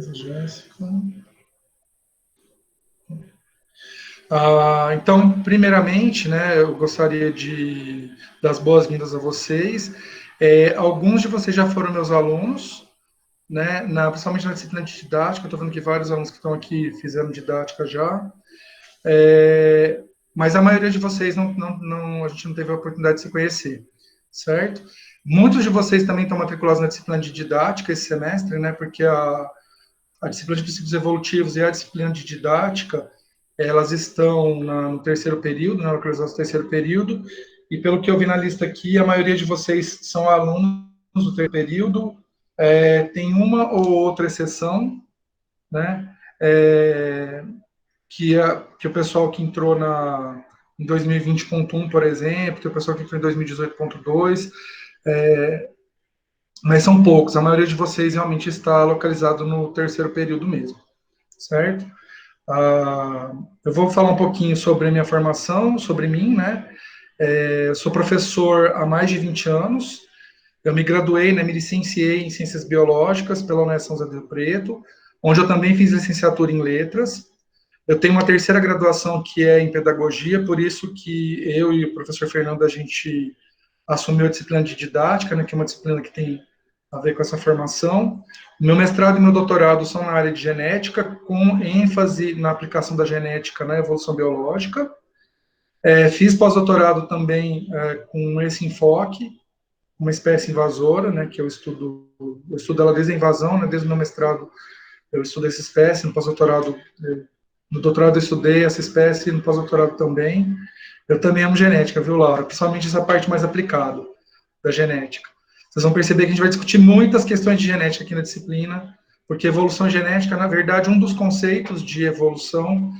Beleza, Jéssica. Então, primeiramente, né, eu gostaria de dar as boas-vindas a vocês. Alguns de vocês já foram meus alunos, né, principalmente na disciplina de didática. Eu estou vendo que vários alunos que estão aqui fizeram didática já. Mas a maioria de vocês a gente não teve a oportunidade de se conhecer, certo? Muitos de vocês também estão matriculados na disciplina de didática esse semestre, né, porque a disciplina de princípios evolutivos e a disciplina de didática, elas estão no terceiro período, na localização do terceiro período, e pelo que eu vi na lista aqui, a maioria de vocês são alunos do terceiro período, tem uma ou outra exceção, né, que o pessoal que entrou em 2020.1, por exemplo, que o pessoal que entrou em 2018.2, mas são poucos, a maioria de vocês realmente está localizado no terceiro período mesmo, certo? Eu vou falar um pouquinho sobre a minha formação, sobre mim, né? Eu sou professor há mais de 20 anos, eu me graduei, né, me licenciei em Ciências Biológicas pela Unesp São José do Rio Preto, onde eu também fiz licenciatura em Letras. Eu tenho uma terceira graduação que é em Pedagogia, por isso que eu e o professor Fernando, a gente assumiu a disciplina de Didática, né, que é uma disciplina que tem a ver com essa formação. Meu mestrado e meu doutorado são na área de genética, com ênfase na aplicação da genética na evolução biológica. Fiz pós-doutorado também com esse enfoque, uma espécie invasora, né, que eu estudo ela desde a invasão, né, desde o meu mestrado eu estudo essa espécie, no pós-doutorado, no doutorado eu estudei essa espécie, no pós-doutorado também. Eu também amo genética, viu, Laura? Principalmente essa parte mais aplicada da genética. Vocês vão perceber que a gente vai discutir muitas questões de genética aqui na disciplina, porque evolução genética, na verdade, um dos conceitos de evolução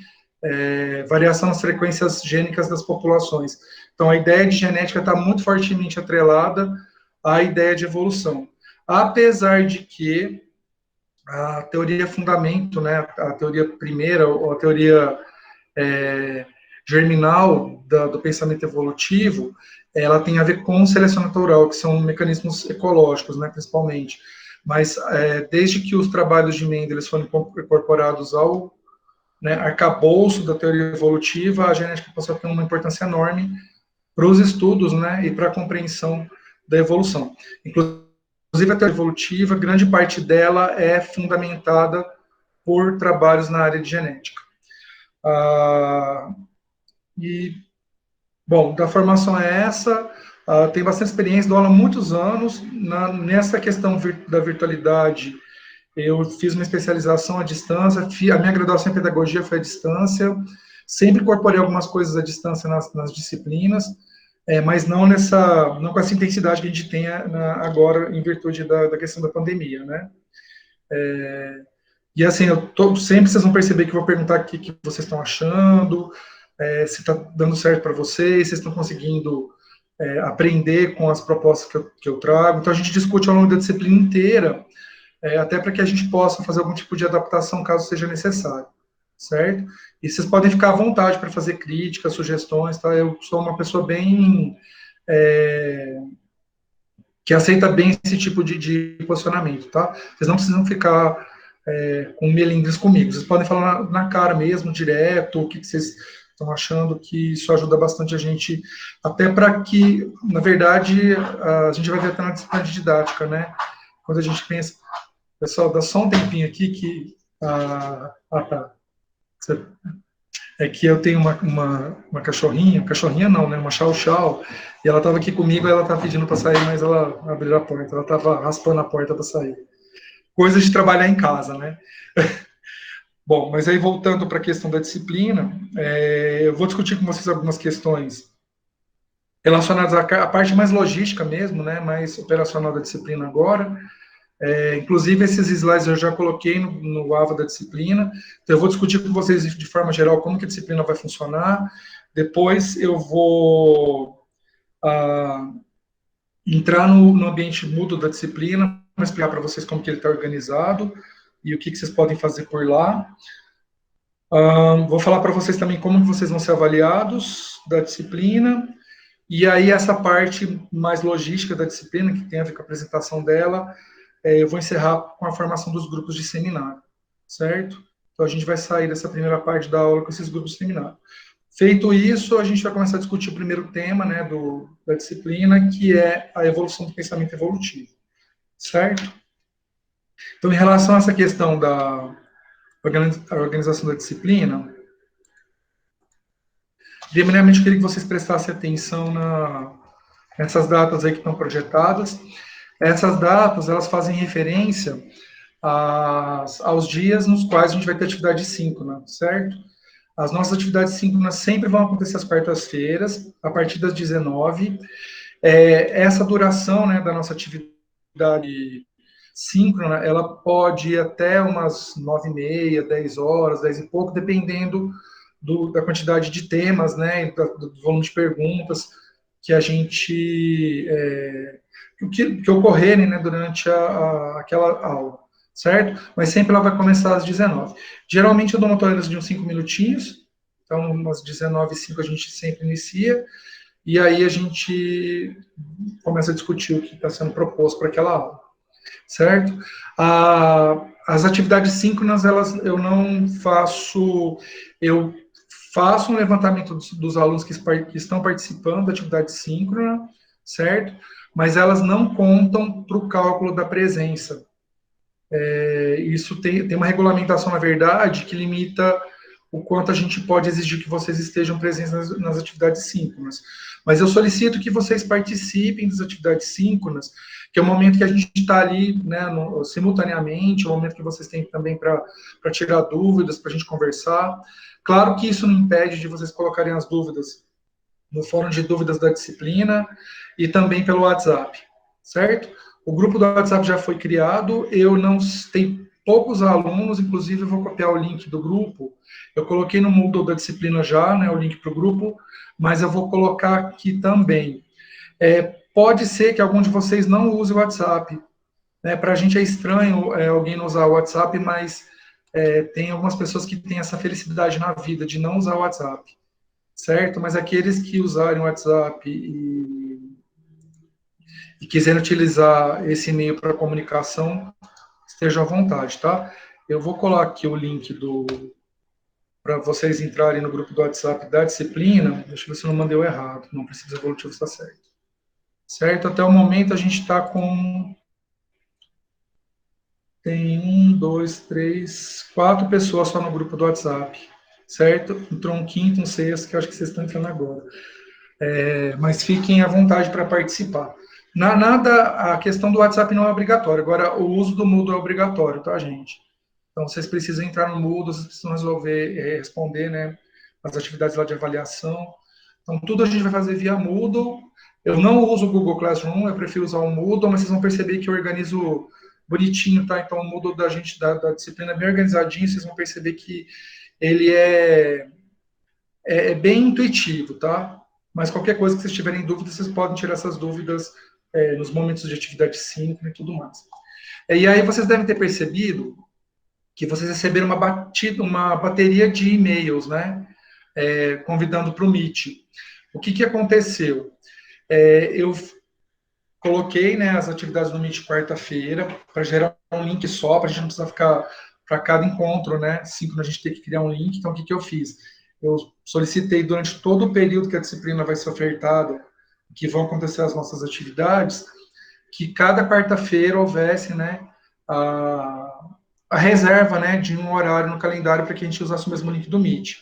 é variação nas frequências gênicas das populações. Então, a ideia de genética está muito fortemente atrelada à ideia de evolução. Apesar de que a teoria fundamento, né, a teoria primeira, ou a teoria germinal do pensamento evolutivo, ela tem a ver com seleção natural, que são mecanismos ecológicos, né, principalmente. Mas desde que os trabalhos de Mendel foram incorporados ao, né, arcabouço da teoria evolutiva, a genética passou a ter uma importância enorme para os estudos, né, e para a compreensão da evolução. Inclusive, a teoria evolutiva, grande parte dela é fundamentada por trabalhos na área de genética. Bom, da formação é essa, tenho bastante experiência, dou aula há muitos anos, nessa questão da virtualidade, eu fiz uma especialização à distância, a minha graduação em pedagogia foi à distância, sempre incorporei algumas coisas à distância nas disciplinas, mas não com essa intensidade que a gente tem agora em virtude da questão da pandemia, né? E assim, sempre vocês vão perceber que eu vou perguntar o que vocês estão achando, se está dando certo para vocês, se estão conseguindo aprender com as propostas que eu trago. Então, a gente discute ao longo da disciplina inteira, até para que a gente possa fazer algum tipo de adaptação, caso seja necessário, certo? E vocês podem ficar à vontade para fazer críticas, sugestões, tá? Eu sou uma pessoa bem... que aceita bem esse tipo de posicionamento, tá? Vocês não precisam ficar com melindres comigo, vocês podem falar na cara mesmo, direto, o que vocês estão achando, que isso ajuda bastante a gente, até para que, na verdade, a gente vai ver até na disciplina de didática, né? Quando a gente pensa... Pessoal, dá só um tempinho aqui que... tá. É que eu tenho uma cachorrinha não, né? Uma chau-chau, e ela estava aqui comigo, ela estava pedindo para sair, mas ela abriu a porta, ela estava raspando a porta para sair. Coisas de trabalhar em casa, né? Bom, mas aí voltando para a questão da disciplina, eu vou discutir com vocês algumas questões relacionadas à parte mais logística mesmo, né? Mais operacional da disciplina agora. Inclusive, esses slides eu já coloquei no AVA da disciplina, então eu vou discutir com vocês de forma geral como que a disciplina vai funcionar, depois eu vou entrar no ambiente mútuo da disciplina, vou explicar para vocês como que ele está organizado e o que vocês podem fazer por lá. Vou falar para vocês também como que vocês vão ser avaliados da disciplina, e aí essa parte mais logística da disciplina, que tem a ver com a apresentação dela, eu vou encerrar com a formação dos grupos de seminário, certo? Então, a gente vai sair dessa primeira parte da aula com esses grupos terminados. Feito isso, a gente vai começar a discutir o primeiro tema, né, da disciplina, que é a evolução do pensamento evolutivo, certo? Então, em relação a essa questão da organização da disciplina, primeiramente, eu queria que vocês prestassem atenção nessas datas aí que estão projetadas. Essas datas, elas fazem referência aos dias nos quais a gente vai ter atividade síncrona, certo? As nossas atividades síncronas sempre vão acontecer às quartas-feiras, a partir das 19. Essa duração, né, da nossa atividade síncrona, ela pode ir até umas 9h30, 10 horas, 10 e pouco, dependendo da quantidade de temas, né, do volume de perguntas que a gente que ocorrerem, né, durante aquela aula, certo? Mas sempre ela vai começar às 19. Geralmente eu dou uma tolerância de uns 5 minutinhos, então umas 19h05 a gente sempre inicia, e aí a gente começa a discutir o que está sendo proposto para aquela aula, certo? As atividades síncronas, eu não faço, eu faço um levantamento dos alunos que estão participando da atividade síncrona, certo? Mas elas não contam para o cálculo da presença. Isso tem uma regulamentação, na verdade, que limita o quanto a gente pode exigir que vocês estejam presentes nas atividades síncronas. Mas eu solicito que vocês participem das atividades síncronas, que é o momento que a gente está ali, né, simultaneamente, é o momento que vocês têm também para tirar dúvidas, para a gente conversar. Claro que isso não impede de vocês colocarem as dúvidas no fórum de dúvidas da disciplina e também pelo WhatsApp, certo? O grupo do WhatsApp já foi criado, eu não tenho poucos alunos, inclusive eu vou copiar o link do grupo. Eu coloquei no Moodle da disciplina já, né, o link para o grupo, mas eu vou colocar aqui também. Pode ser que algum de vocês não use o WhatsApp, né? Para a gente é estranho alguém não usar o WhatsApp, mas tem algumas pessoas que têm essa felicidade na vida de não usar o WhatsApp, certo? Mas aqueles que usarem o WhatsApp e quiserem utilizar esse e-mail para comunicação, estejam à vontade, tá? Eu vou colocar aqui o link para vocês entrarem no grupo do WhatsApp da disciplina. Deixa eu ver se eu não mandei o errado. Não precisa evolutivo, está certo. Certo? Até o momento a gente está com... Tem 1, 2, 3, 4 pessoas só no grupo do WhatsApp, certo? Entrou um quinto, um sexto, que eu acho que vocês estão entrando agora. Mas fiquem à vontade para participar. A questão do WhatsApp não é obrigatória. Agora, o uso do Moodle é obrigatório, tá, gente? Então, vocês precisam entrar no Moodle, vocês precisam responder, né, as atividades lá de avaliação. Então, tudo a gente vai fazer via Moodle. Eu não uso o Google Classroom, eu prefiro usar o Moodle, mas vocês vão perceber que eu organizo bonitinho, tá? Então, o Moodle da gente, da disciplina é bem organizadinho, vocês vão perceber que ele é bem intuitivo, tá? Mas qualquer coisa que vocês tiverem dúvidas, vocês podem tirar essas dúvidas nos momentos de atividade síncrona e tudo mais. E aí vocês devem ter percebido que vocês receberam uma bateria de e-mails, né? Convidando para o Meet. O que aconteceu? Eu coloquei, né, as atividades no Meet quarta-feira para gerar um link só, para a gente não precisar ficar para cada encontro, né? Síncrono a gente tem que criar um link. Então, o que eu fiz? Eu solicitei durante todo o período que a disciplina vai ser ofertada, que vão acontecer as nossas atividades, que cada quarta-feira houvesse, né, a reserva, né, de um horário no calendário para que a gente usasse o mesmo link do Meet.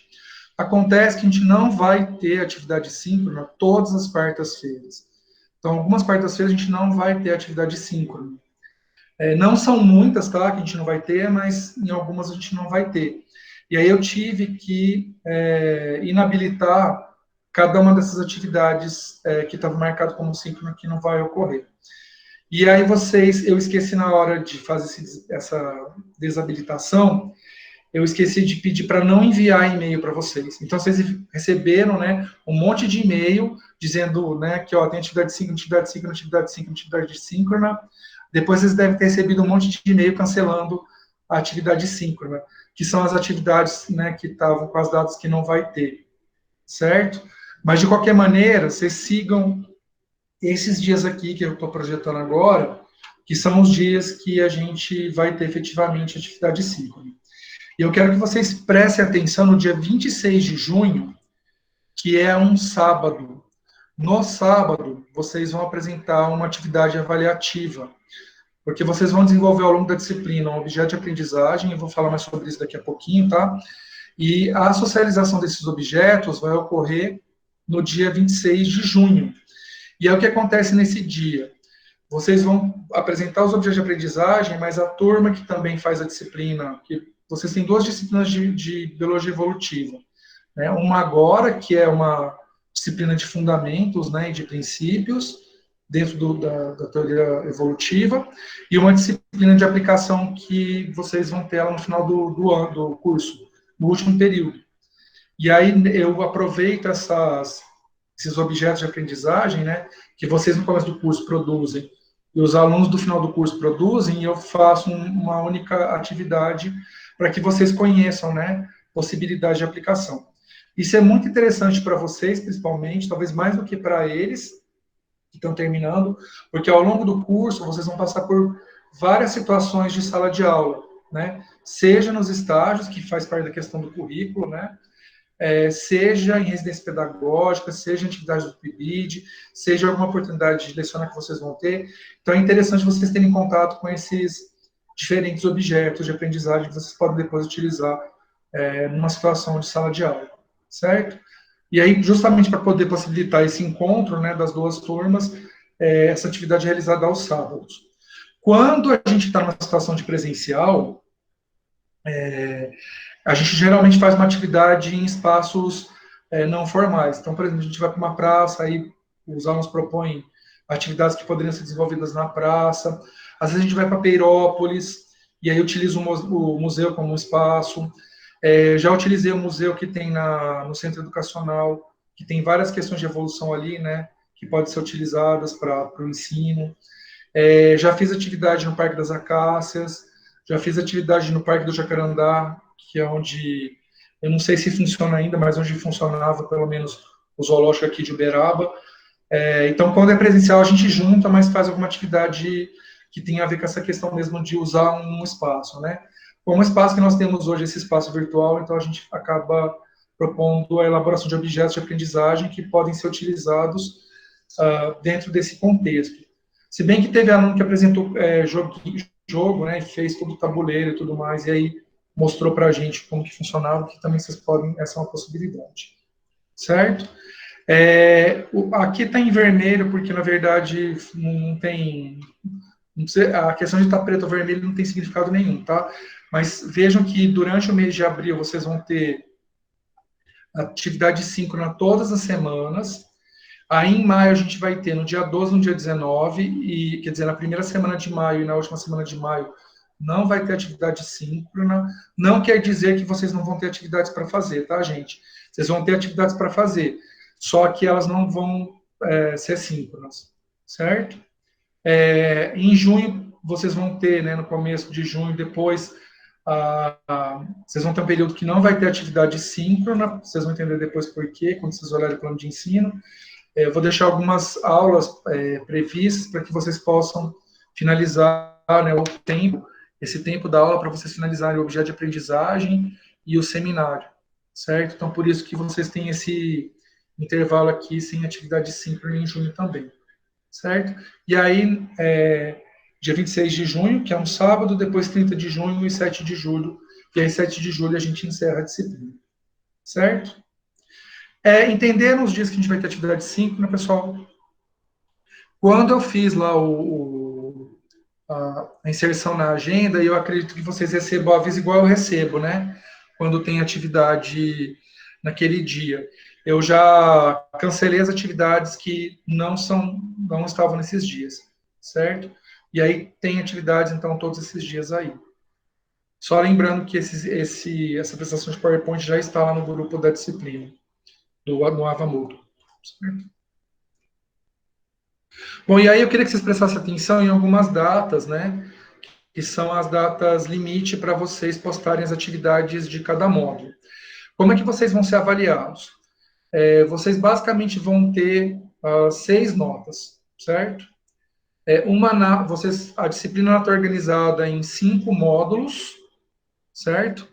Acontece que a gente não vai ter atividade síncrona todas as quartas-feiras. Então, algumas quartas-feiras a gente não vai ter atividade síncrona. Não são muitas, tá, que a gente não vai ter, mas em algumas a gente não vai ter. E aí eu tive que inabilitar cada uma dessas atividades que estava marcado como síncrona que não vai ocorrer. E aí eu esqueci na hora de fazer essa desabilitação, eu esqueci de pedir para não enviar e-mail para vocês. Então, vocês receberam, né, um monte de e-mail dizendo, né, que ó, tem atividade síncrona, atividade síncrona, atividade síncrona, atividade síncrona. Depois vocês devem ter recebido um monte de e-mail cancelando a atividade síncrona, que são as atividades, né, que estavam com as datas que não vai ter, certo? Mas, de qualquer maneira, vocês sigam esses dias aqui que eu estou projetando agora, que são os dias que a gente vai ter efetivamente atividade síncrona. E eu quero que vocês prestem atenção no dia 26 de junho, que é um sábado. No sábado, vocês vão apresentar uma atividade avaliativa, porque vocês vão desenvolver ao longo da disciplina um objeto de aprendizagem, eu vou falar mais sobre isso daqui a pouquinho, tá? E a socialização desses objetos vai ocorrer no dia 26 de junho. E é o que acontece nesse dia. Vocês vão apresentar os objetos de aprendizagem, mas a turma que também faz a disciplina, que vocês têm duas disciplinas de biologia evolutiva, né? Uma agora, que é uma disciplina de fundamentos, né, e de princípios, dentro da teoria evolutiva, e uma disciplina de aplicação que vocês vão ter ela no final do ano, do curso, no último período. E aí eu aproveito esses objetos de aprendizagem, né, que vocês no começo do curso produzem, e os alunos do final do curso produzem, e eu faço uma única atividade para que vocês conheçam, né, possibilidade de aplicação. Isso é muito interessante para vocês, principalmente, talvez mais do que para eles, que estão terminando, porque ao longo do curso vocês vão passar por várias situações de sala de aula, né? Seja nos estágios, que faz parte da questão do currículo, né? Seja em residência pedagógica, seja em atividade do PIBID, seja alguma oportunidade de lecionar que vocês vão ter. Então, é interessante vocês terem contato com esses diferentes objetos de aprendizagem que vocês podem depois utilizar numa situação de sala de aula, certo? E aí, justamente para poder possibilitar esse encontro, né, das duas turmas, essa atividade é realizada aos sábados. Quando a gente está numa situação de presencial, a gente geralmente faz uma atividade em espaços não formais. Então, por exemplo, a gente vai para uma praça, aí os alunos propõem atividades que poderiam ser desenvolvidas na praça. Às vezes a gente vai para Peirópolis, e aí utiliza o museu como um espaço. Já utilizei o museu que tem no centro educacional, que tem várias questões de evolução ali, né, que podem ser utilizadas para o ensino. Já fiz atividade no Parque das Acácias, já fiz atividade no Parque do Jacarandá, que é onde, eu não sei se funciona ainda, mas onde funcionava, pelo menos, o zoológico aqui de Uberaba. Então, quando é presencial, a gente junta, mas faz alguma atividade que tem a ver com essa questão mesmo de usar um espaço, né? Como o espaço que nós temos hoje, esse espaço virtual, então a gente acaba propondo a elaboração de objetos de aprendizagem que podem ser utilizados dentro desse contexto. Se bem que teve aluno que apresentou jogo, né, fez todo o tabuleiro e tudo mais, e aí mostrou para a gente como que funcionava, que também vocês podem, essa é uma possibilidade, certo? Aqui está em vermelho, porque na verdade não tem, a questão de estar preto ou vermelho não tem significado nenhum, tá? Mas vejam que durante o mês de abril vocês vão ter atividade síncrona todas as semanas. Aí em maio a gente vai ter no dia 12, no dia 19, e quer dizer, na primeira semana de maio e na última semana de maio não vai ter atividade síncrona. Não quer dizer que vocês não vão ter atividades para fazer, tá, gente? Vocês vão ter atividades para fazer, só que elas não vão ser síncronas, certo? Em junho, vocês vão ter, né, no começo de junho, depois, vocês vão ter um período que não vai ter atividade síncrona, vocês vão entender depois por quê, quando vocês olharem o plano de ensino. Eu vou deixar algumas aulas previstas para que vocês possam finalizar, né, esse tempo da aula para vocês finalizarem o objeto de aprendizagem e o seminário, certo? Então, por isso que vocês têm esse intervalo aqui sem atividade síncrona em junho também, certo? E aí, dia 26 de junho, que é um sábado, depois 30 de junho e 7 de julho, e aí 7 de julho a gente encerra a disciplina, certo? Entender os dias que a gente vai ter atividade síncrona, pessoal. Quando eu fiz lá a inserção na agenda, eu acredito que vocês recebam o aviso igual eu recebo, né? Quando tem atividade naquele dia. Eu já cancelei as atividades que não estavam nesses dias, certo? E aí tem atividades, então, todos esses dias aí. Só lembrando que essa apresentação de PowerPoint já está lá no grupo da disciplina, no Avamudo. Certo? Bom, e aí eu queria que vocês prestassem atenção em algumas datas, né? Que são as datas limite para vocês postarem as atividades de cada módulo. Como é que vocês vão ser avaliados? Vocês basicamente vão ter 6 notas, certo? A disciplina está organizada em 5 módulos, certo?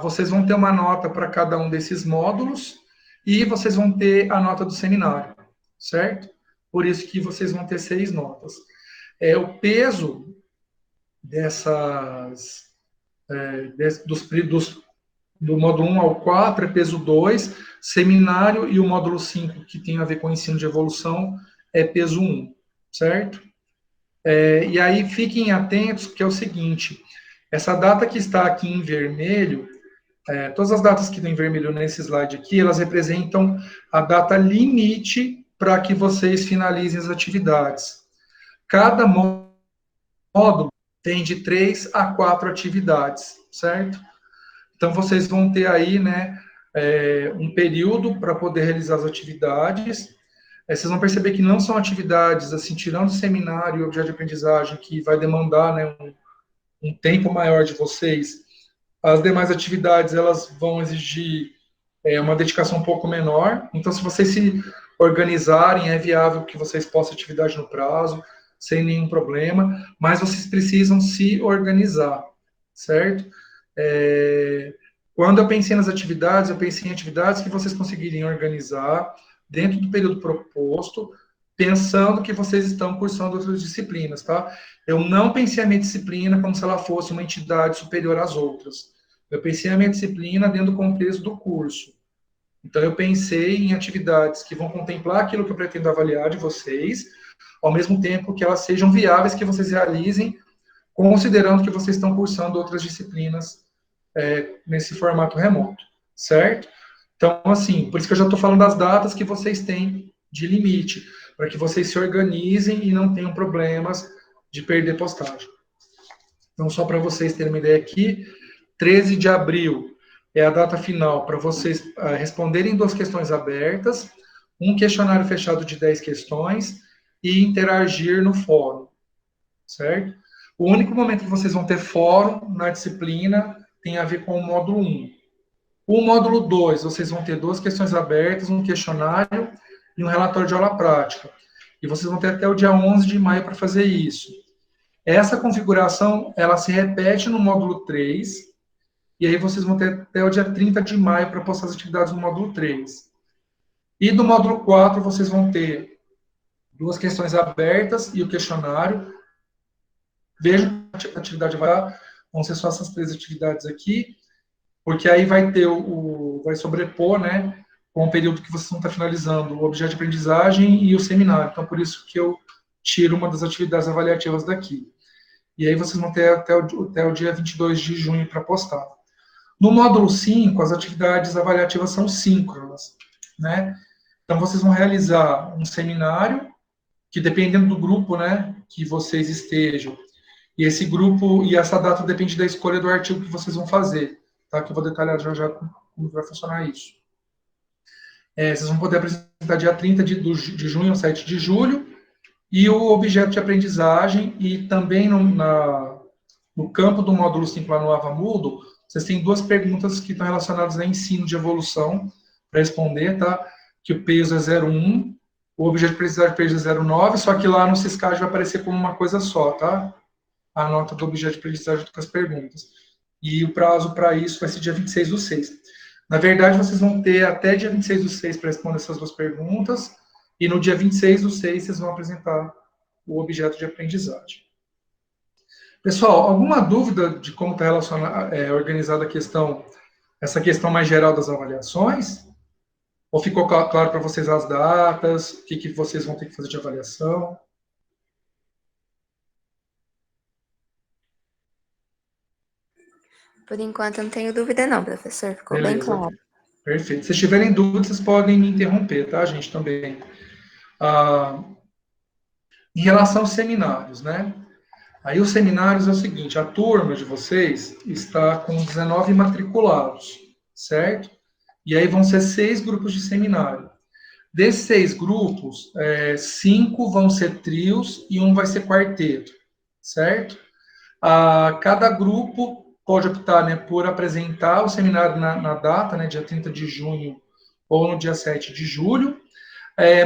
vocês vão ter uma nota para cada um desses módulos e vocês vão ter a nota do seminário, certo? Por isso que vocês vão ter 6 notas. O peso dessas, do módulo 1 ao 4 é peso 2, seminário e o módulo 5, que tem a ver com o ensino de evolução, é peso 1, certo? E aí fiquem atentos, que é o seguinte, essa data que está aqui em vermelho, todas as datas que estão em vermelho nesse slide aqui, elas representam a data limite para que vocês finalizem as atividades. Cada módulo tem de 3 a 4 atividades, certo? Então, vocês vão ter aí, né, um período para poder realizar as atividades. Vocês vão perceber que não são atividades, assim, tirando o seminário e o objeto de aprendizagem, que vai demandar, né, um tempo maior de vocês. As demais atividades, elas vão exigir uma dedicação um pouco menor. Então, se vocês se organizarem, é viável que vocês possam atividade no prazo, sem nenhum problema, mas vocês precisam se organizar, certo? Quando eu pensei nas atividades, eu pensei em atividades que vocês conseguiriam organizar dentro do período proposto, pensando que vocês estão cursando outras disciplinas, tá? Eu não pensei a minha disciplina como se ela fosse uma entidade superior às outras. Eu pensei a minha disciplina dentro do contexto do curso. Então, eu pensei em atividades que vão contemplar aquilo que eu pretendo avaliar de vocês, ao mesmo tempo que elas sejam viáveis, que vocês realizem, considerando que vocês estão cursando outras disciplinas nesse formato remoto, certo? Então, assim, por isso que eu já estou falando das datas que vocês têm de limite, para que vocês se organizem e não tenham problemas de perder postagem. Então, só para vocês terem uma ideia aqui, 13 de abril é a data final para vocês responderem 2 questões abertas, um questionário fechado de 10 questões e interagir no fórum, certo? O único momento que vocês vão ter fórum na disciplina tem a ver com o módulo 1. O módulo 2, vocês vão ter 2 questões abertas, um questionário e um relatório de aula prática. E vocês vão ter até o dia 11 de maio para fazer isso. Essa configuração, ela se repete no módulo 3, e aí vocês vão ter até o dia 30 de maio para postar as atividades no módulo 3. E no módulo 4, vocês vão ter 2 questões abertas e o questionário. Vejam a atividade vão ser só essas 3 atividades aqui, porque aí vai ter vai sobrepor, né, com o período que vocês vão estar finalizando, o objeto de aprendizagem e o seminário. Então, por isso que eu tiro uma das atividades avaliativas daqui. E aí vocês vão ter até o dia 22 de junho para postar. No módulo 5, as atividades avaliativas são síncronas, né? Então, vocês vão realizar um seminário, que dependendo do grupo, né, que vocês estejam, e esse grupo, e essa data depende da escolha do artigo que vocês vão fazer, tá? Que eu vou detalhar já como vai funcionar isso. Vocês vão poder apresentar dia 30 de junho ao 7 de julho, e o objeto de aprendizagem, e também no campo do módulo 5 lá no Avamudo, vocês têm 2 perguntas que estão relacionadas a ensino de evolução para responder, tá? Que o peso é 0,1, o objeto de aprendizagem peso é 0,9, só que lá no Siscad vai aparecer como uma coisa só, tá? A nota do objeto de aprendizagem com as perguntas. E o prazo para isso vai ser dia 26 do 6. Na verdade, vocês vão ter até dia 26 do 6 para responder essas 2 perguntas, e no dia 26 do 6 vocês vão apresentar o objeto de aprendizagem. Pessoal, alguma dúvida de como está organizada essa questão mais geral das avaliações? Ou ficou claro para vocês as datas, o que vocês vão ter que fazer de avaliação? Por enquanto, eu não tenho dúvida não, professor. Ficou bem claro. Perfeito. Se tiverem dúvidas, vocês podem me interromper, tá, gente, também. Em relação aos seminários, né? Aí os seminários é o seguinte, a turma de vocês está com 19 matriculados, certo? E aí vão ser 6 grupos de seminário. Desses 6 grupos, 5 vão ser trios e 1 vai ser quarteto, certo? Cada grupo pode optar, né, por apresentar o seminário na data, né, dia 30 de junho ou no dia 7 de julho,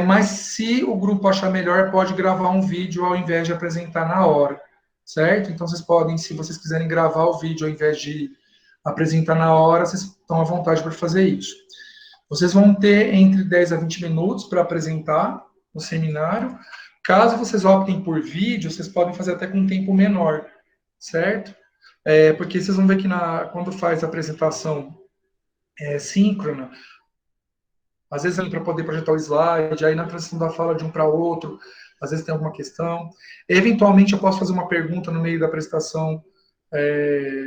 mas se o grupo achar melhor, pode gravar um vídeo ao invés de apresentar na hora, certo? Então, vocês podem, se vocês quiserem gravar o vídeo ao invés de apresentar na hora, vocês estão à vontade para fazer isso. Vocês vão ter entre 10 a 20 minutos para apresentar o seminário. Caso vocês optem por vídeo, vocês podem fazer até com um tempo menor, certo? Porque vocês vão ver que quando faz a apresentação síncrona, às vezes para poder projetar o slide, aí na transição da fala de um para outro, às vezes tem alguma questão. Eventualmente eu posso fazer uma pergunta no meio da apresentação.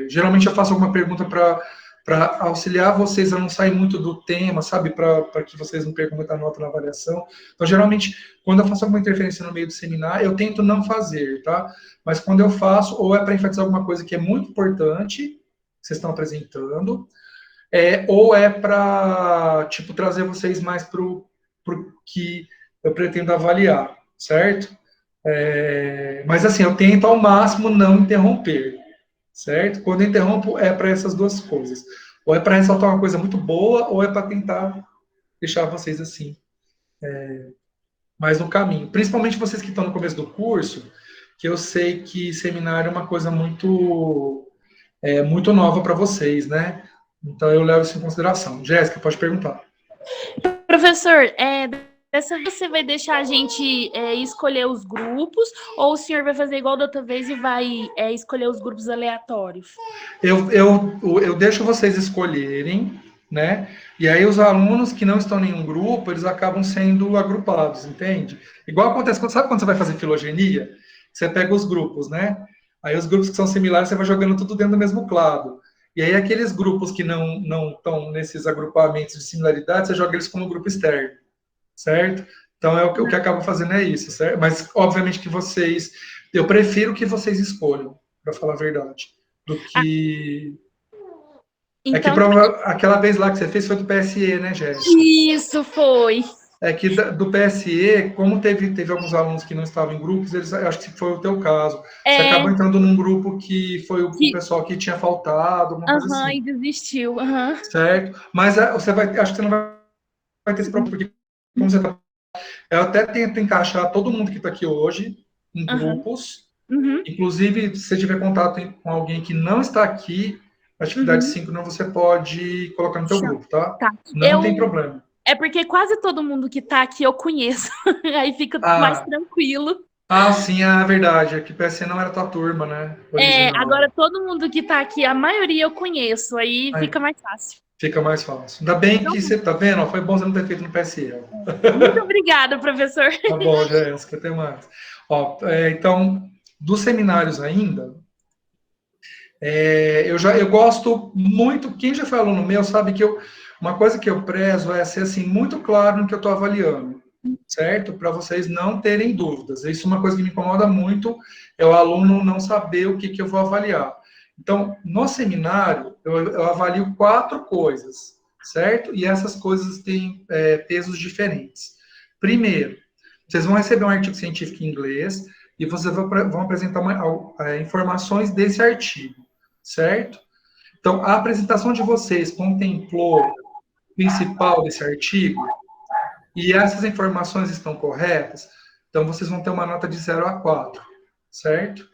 Geralmente eu faço alguma pergunta para auxiliar vocês a não sair muito do tema, sabe? Para que vocês não percam muita nota na avaliação. Então, geralmente, quando eu faço alguma interferência no meio do seminário, eu tento não fazer, tá? Mas quando eu faço, ou é para enfatizar alguma coisa que é muito importante, que vocês estão apresentando, ou é para, tipo, trazer vocês mais para o que eu pretendo avaliar, certo? Mas, assim, eu tento ao máximo não interromper, certo? Quando eu interrompo, é para essas duas coisas. Ou é para ressaltar uma coisa muito boa, ou é para tentar deixar vocês, assim, mais no caminho. Principalmente vocês que estão no começo do curso, que eu sei que seminário é uma coisa muito nova para vocês, né? Então, eu levo isso em consideração. Jéssica, pode perguntar. Professor, dessa vez você vai deixar a gente escolher os grupos, ou o senhor vai fazer igual da outra vez e vai escolher os grupos aleatórios? Eu deixo vocês escolherem, né? E aí os alunos que não estão em nenhum grupo, eles acabam sendo agrupados, entende? Igual acontece, sabe quando você vai fazer filogenia? Você pega os grupos, né? Aí os grupos que são similares, você vai jogando tudo dentro do mesmo clado. E aí aqueles grupos que não estão nesses agrupamentos de similaridade, você joga eles como grupo externo, certo? Então, o que acaba fazendo é isso, certo? Mas, obviamente, eu prefiro que vocês escolham, para falar a verdade, do que... Então, aquela vez lá que você fez foi do PSE, né, Jéssica? Isso, foi. É que do PSE, como teve alguns alunos que não estavam em grupos, acho que foi o teu caso. Você acabou entrando num grupo que foi o pessoal que tinha faltado, alguma coisa assim. E desistiu. Certo? Mas acho que você não vai ter esse problema, porque como você tá, eu até tento encaixar todo mundo que está aqui hoje em grupos. Inclusive, se você tiver contato com alguém que não está aqui, atividade síncrona você pode colocar no teu grupo, tá? Não tem problema. É porque quase todo mundo que tá aqui eu conheço. Aí fica mais tranquilo. Sim, é verdade. Aqui PSC não era tua turma, né? Original. Agora todo mundo que tá aqui, a maioria eu conheço. Aí fica mais fácil. Fica mais fácil. Ainda bem que você tá vendo, foi bom você não ter feito no PSE. Muito obrigada, professor. Tá bom, Jéssica, até mais. Então, dos seminários ainda, eu gosto muito, quem já foi aluno meu sabe que uma coisa que eu prezo é ser assim, muito claro no que eu estou avaliando, certo? Para vocês não terem dúvidas. Isso é uma coisa que me incomoda muito, é o aluno não saber o que eu vou avaliar. Então, no seminário, eu avalio 4 coisas, certo? E essas coisas têm pesos diferentes. Primeiro, vocês vão receber um artigo científico em inglês e vocês vão apresentar informações desse artigo, certo? Então, a apresentação de vocês contemplou o principal desse artigo e essas informações estão corretas, então vocês vão ter uma nota de 0 a 4, certo?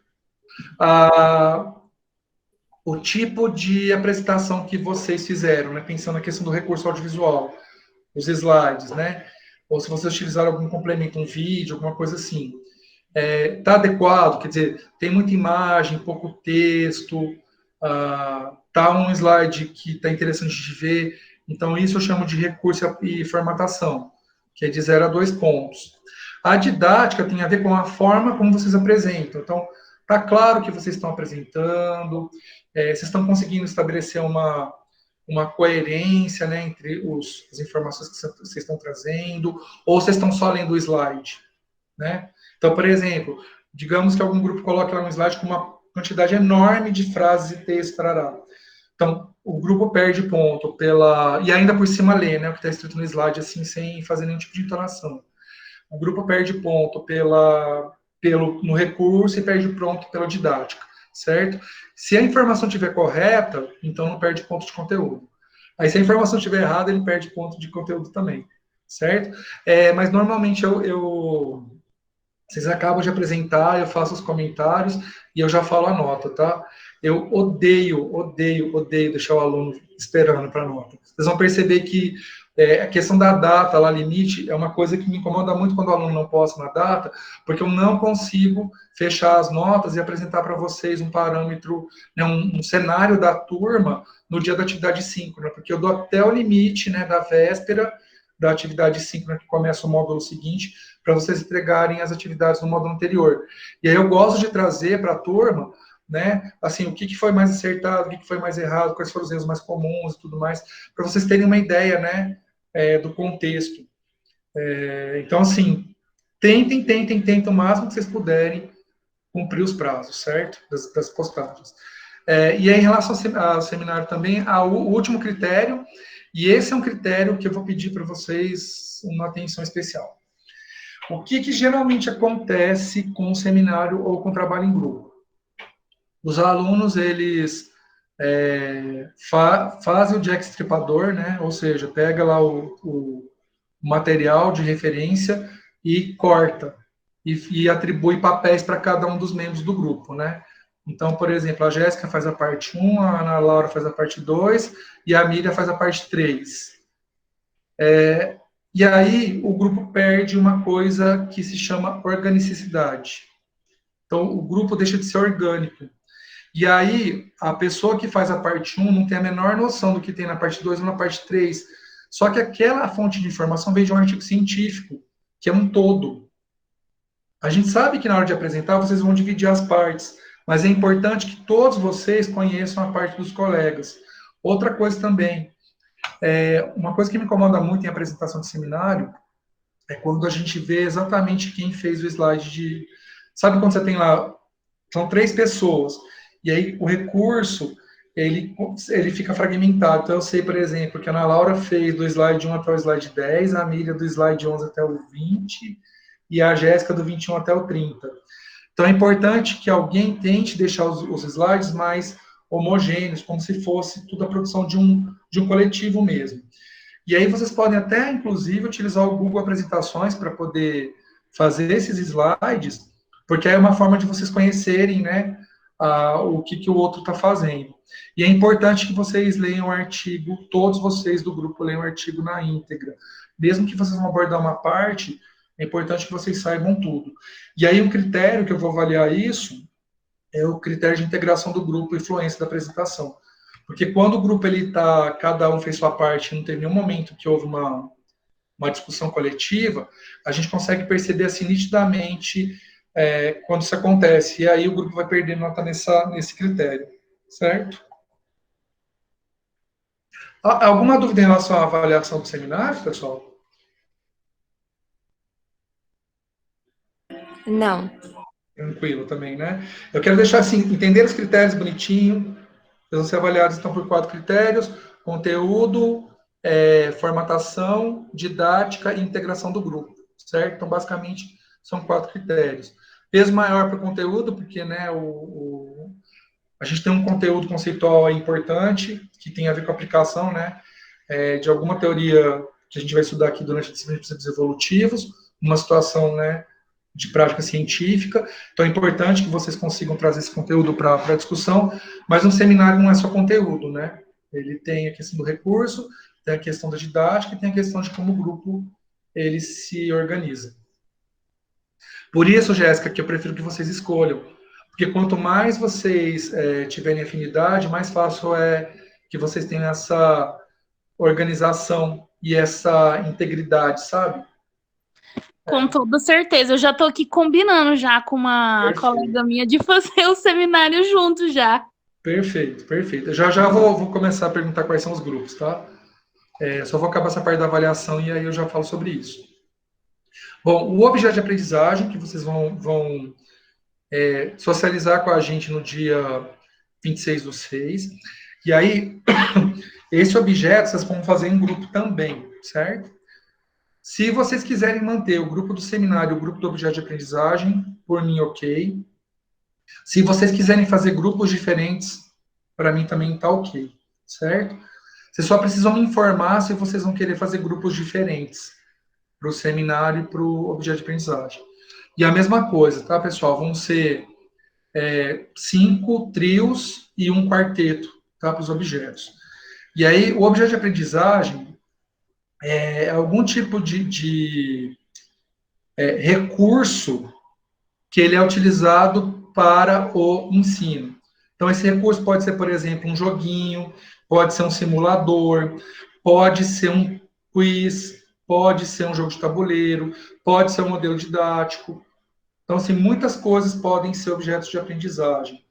O tipo de apresentação que vocês fizeram, né, pensando na questão do recurso audiovisual, os slides, né? Ou se vocês utilizaram algum complemento, um vídeo, alguma coisa assim. Está adequado? Quer dizer, tem muita imagem, pouco texto, tá um slide que está interessante de ver. Então, isso eu chamo de recurso e formatação, que é de 0 a 2 pontos. A didática tem a ver com a forma como vocês apresentam. Então, está claro que vocês estão apresentando, vocês estão conseguindo estabelecer uma coerência, né, entre as informações que vocês estão trazendo, ou vocês estão só lendo o slide, né? Então, por exemplo, digamos que algum grupo coloque lá um slide com uma quantidade enorme de frases e textos, tarará. Então, o grupo perde ponto e ainda por cima lê, né, o que está escrito no slide, assim, sem fazer nenhum tipo de entonação. O grupo perde ponto no recurso e perde ponto pela didática, certo? Se a informação estiver correta, então não perde ponto de conteúdo. Aí, se a informação estiver errada, ele perde ponto de conteúdo também, certo? Mas, normalmente, vocês acabam de apresentar, eu faço os comentários e eu já falo a nota, tá? Eu odeio deixar o aluno esperando para a nota. Vocês vão perceber que a questão da data, lá, limite, é uma coisa que me incomoda muito quando o aluno não posta na data, porque eu não consigo fechar as notas e apresentar para vocês um parâmetro, né, um cenário da turma no dia da atividade síncrona, porque eu dou até o limite, né, da véspera da atividade síncrona, que começa o módulo seguinte, para vocês entregarem as atividades no módulo anterior. E aí eu gosto de trazer para a turma, né, assim, o que foi mais acertado, o que foi mais errado, quais foram os erros mais comuns e tudo mais, para vocês terem uma ideia, né, do contexto. Então, assim, tentem o máximo que vocês puderem cumprir os prazos, certo? Das postagens. E aí, em relação ao seminário também, o último critério, e esse é um critério que eu vou pedir para vocês uma atenção especial. O que geralmente acontece com o seminário ou com o trabalho em grupo? Os alunos, eles fazem o jack stripador, né? Ou seja, pega lá o material de referência e corta, e atribui papéis para cada um dos membros do grupo, né? Então, por exemplo, a Jéssica faz a parte 1, a Ana Laura faz a parte 2 e a Miriam faz a parte 3. E aí o grupo perde uma coisa que se chama organicidade. Então, o grupo deixa de ser orgânico. E aí, a pessoa que faz a parte 1 não tem a menor noção do que tem na parte 2 ou na parte 3. Só que aquela fonte de informação vem de um artigo científico, que é um todo. A gente sabe que na hora de apresentar, vocês vão dividir as partes, mas é importante que todos vocês conheçam a parte dos colegas. Outra coisa também, uma coisa que me incomoda muito em apresentação de seminário, é quando a gente vê exatamente quem fez o slide de... Sabe quando você tem lá, são 3 pessoas, e aí o recurso, ele fica fragmentado. Então, eu sei, por exemplo, que a Ana Laura fez do slide 1 até o slide 10, a Miriam do slide 11 até o 20, e a Jéssica do 21 até o 30. Então, é importante que alguém tente deixar os slides mais homogêneos, como se fosse tudo a produção de um coletivo mesmo. E aí vocês podem até, inclusive, utilizar o Google Apresentações para poder fazer esses slides, porque é uma forma de vocês conhecerem, né, o que o outro está fazendo. E é importante que vocês leiam o artigo, todos vocês do grupo leiam o artigo na íntegra. Mesmo que vocês vão abordar uma parte, é importante que vocês saibam tudo. E aí um critério que eu vou avaliar isso é o critério de integração do grupo e fluência da apresentação. Porque quando o grupo, cada um fez sua parte, não teve nenhum momento que houve uma discussão coletiva, a gente consegue perceber assim nitidamente quando isso acontece. E aí o grupo vai perder nota nesse critério, certo? Alguma dúvida em relação à avaliação do seminário, pessoal? Não. Tranquilo também, né? Eu quero deixar assim, entender os critérios bonitinho. Eles vão ser avaliados, então, por 4 critérios: conteúdo, formatação, didática e integração do grupo, certo? Então, basicamente, são 4 critérios. Peso maior para o conteúdo, porque, né, a gente tem um conteúdo conceitual importante, que tem a ver com a aplicação, né, de alguma teoria que a gente vai estudar aqui durante a disciplina de princípios evolutivos, uma situação, né, de prática científica. Então, é importante que vocês consigam trazer esse conteúdo para a discussão, mas um seminário não é só conteúdo, né? Ele tem a questão do recurso, tem a questão da didática e tem a questão de como o grupo ele se organiza. Por isso, Jéssica, que eu prefiro que vocês escolham, porque quanto mais vocês tiverem afinidade, mais fácil é que vocês tenham essa organização e essa integridade, sabe? Com toda certeza. Eu já estou aqui combinando já com uma colega minha de fazer o seminário junto já. Perfeito, perfeito. Já vou começar a perguntar quais são os grupos, tá? Só vou acabar essa parte da avaliação e aí eu já falo sobre isso. Bom, o objeto de aprendizagem, que vocês vão socializar com a gente no dia 26/6. E aí, esse objeto vocês vão fazer em grupo também, certo? Se vocês quiserem manter o grupo do seminário e o grupo do objeto de aprendizagem, por mim, ok. Se vocês quiserem fazer grupos diferentes, para mim também está ok, certo? Vocês só precisam me informar se vocês vão querer fazer grupos diferentes para o seminário e para o objeto de aprendizagem. E a mesma coisa, tá, pessoal? Vão ser 5 trios e um quarteto, tá, para os objetos. E aí, o objeto de aprendizagem é algum tipo de recurso que ele é utilizado para o ensino. Então, esse recurso pode ser, por exemplo, um joguinho, pode ser um simulador, pode ser um quiz, pode ser um jogo de tabuleiro, pode ser um modelo didático. Então, assim, muitas coisas podem ser objetos de aprendizagem,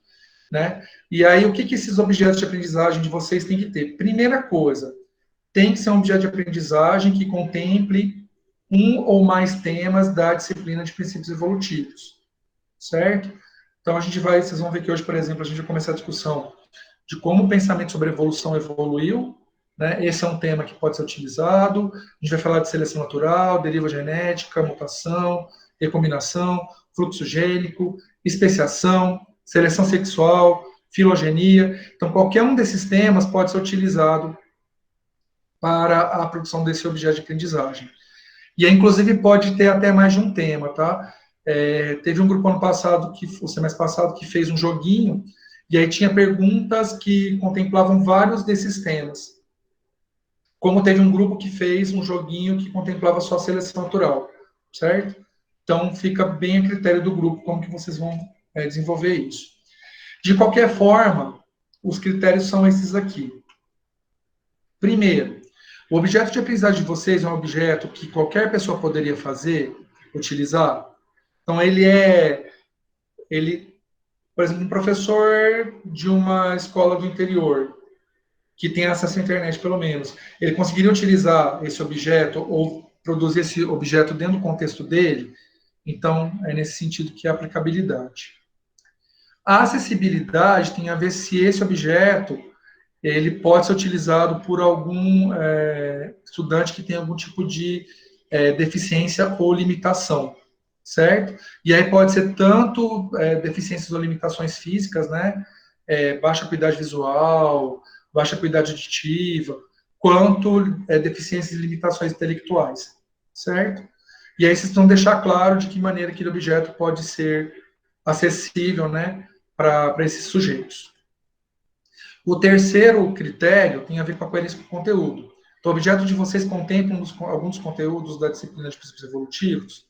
né? E aí, o que esses objetos de aprendizagem de vocês têm que ter? Primeira coisa, tem que ser um objeto de aprendizagem que contemple um ou mais temas da disciplina de princípios evolutivos, certo? Então, vocês vão ver que hoje, por exemplo, a gente vai começar a discussão de como o pensamento sobre evolução evoluiu, né? Esse é um tema que pode ser utilizado. A gente vai falar de seleção natural, deriva genética, mutação, recombinação, fluxo gênico, especiação, seleção sexual, filogenia. Então, qualquer um desses temas pode ser utilizado para a produção desse objeto de aprendizagem. E, inclusive, pode ter até mais de um tema, tá? Teve um grupo ano passado, o semestre passado, que fez um joguinho, e aí tinha perguntas que contemplavam vários desses temas. Como teve um grupo que fez um joguinho que contemplava só a seleção natural, certo? Então, fica bem a critério do grupo como que vocês vão desenvolver isso. De qualquer forma, os critérios são esses aqui. Primeiro, o objeto de aprendizagem de vocês é um objeto que qualquer pessoa poderia fazer, utilizar. Então, por exemplo, um professor de uma escola do interior, que tem acesso à internet, pelo menos, ele conseguiria utilizar esse objeto ou produzir esse objeto dentro do contexto dele. Então, é nesse sentido que é a aplicabilidade. A acessibilidade tem a ver se esse objeto ele pode ser utilizado por algum estudante que tem algum tipo de deficiência ou limitação, certo? E aí pode ser tanto deficiências ou limitações físicas, né? Baixa acuidade visual, baixa acuidade auditiva, quanto deficiências e limitações intelectuais, certo? E aí vocês vão deixar claro de que maneira aquele objeto pode ser acessível, né, para esses sujeitos. O terceiro critério tem a ver com a coerência com o conteúdo. Então, o objeto de vocês contempla alguns conteúdos da disciplina de princípios evolutivos.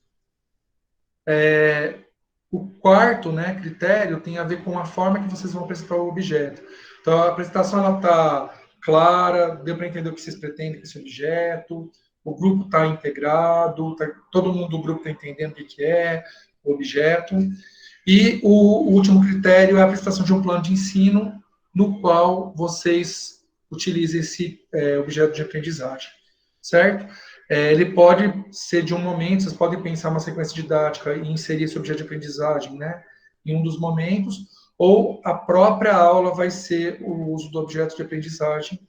O quarto, né, critério tem a ver com a forma que vocês vão apresentar o objeto. Então, a apresentação está clara, deu para entender o que vocês pretendem com esse objeto, o grupo está integrado, todo mundo do grupo está entendendo o que é o objeto. E o último critério é a apresentação de um plano de ensino no qual vocês utilizem esse objeto de aprendizagem, certo? Ele pode ser de um momento, vocês podem pensar uma sequência didática e inserir esse objeto de aprendizagem, né, em um dos momentos, ou a própria aula vai ser o uso do objeto de aprendizagem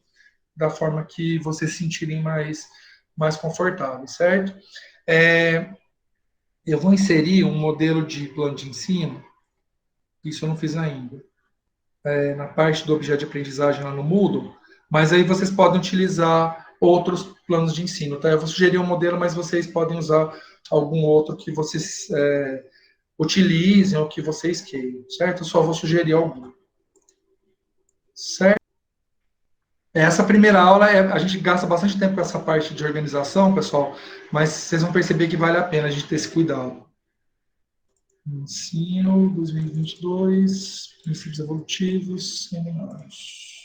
da forma que vocês se sentirem mais confortáveis, certo? Eu vou inserir um modelo de plano de ensino, isso eu não fiz ainda, na parte do objeto de aprendizagem lá no Moodle, mas aí vocês podem utilizar outros planos de ensino, tá? Eu vou sugerir um modelo, mas vocês podem usar algum outro que vocês utilizem ou que vocês queiram, certo? Eu só vou sugerir algum. Certo? Essa primeira aula, a gente gasta bastante tempo com essa parte de organização, pessoal, mas vocês vão perceber que vale a pena a gente ter esse cuidado. Ensino 2022, princípios evolutivos, seminários.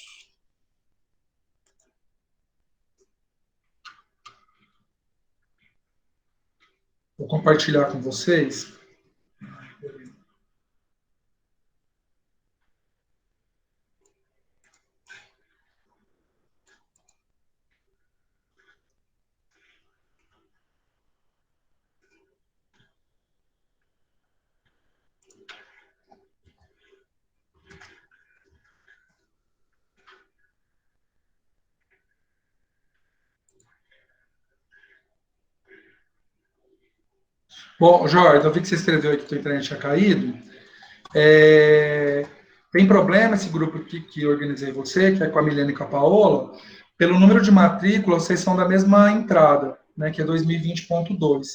Vou compartilhar com vocês. Bom, Jorge, eu vi que você escreveu aí que a tua internet tinha caído. Tem problema esse grupo que eu organizei você, que é com a Milena e com a Paola, pelo número de matrícula, vocês são da mesma entrada, né, que é 2020.2,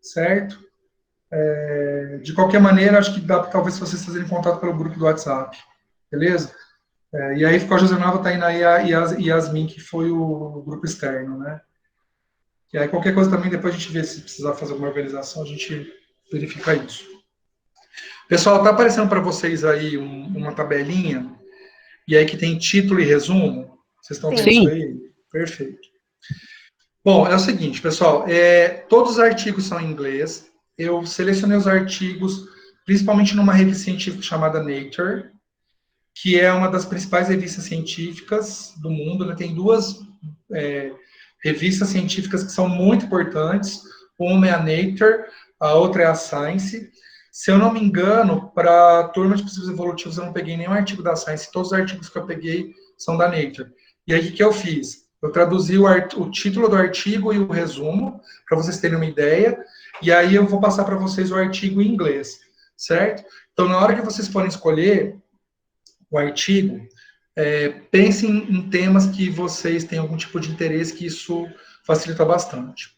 certo? De qualquer maneira, acho que dá para talvez vocês fazerem contato pelo grupo do WhatsApp, beleza? E aí ficou a Josenova, a Tainá e a Yasmin, que foi o grupo externo, né? E aí qualquer coisa também, depois a gente vê se precisar fazer alguma organização, a gente verifica isso. Pessoal, tá aparecendo para vocês aí uma tabelinha, e aí que tem título e resumo? Vocês estão vendo isso aí? Perfeito. Bom, é o seguinte, pessoal, todos os artigos são em inglês. Eu selecionei os artigos, principalmente numa revista científica chamada Nature, que é uma das principais revistas científicas do mundo. Ela tem duas revistas científicas que são muito importantes. Uma é a Nature, a outra é a Science. Se eu não me engano, para a turma de princípios evolutivos, eu não peguei nenhum artigo da Science. Todos os artigos que eu peguei são da Nature. E aí, o que eu fiz? Eu traduzi o título do artigo e o resumo, para vocês terem uma ideia, e aí eu vou passar para vocês o artigo em inglês, certo? Então, na hora que vocês forem escolher o artigo, pensem em temas que vocês têm algum tipo de interesse, que isso facilita bastante.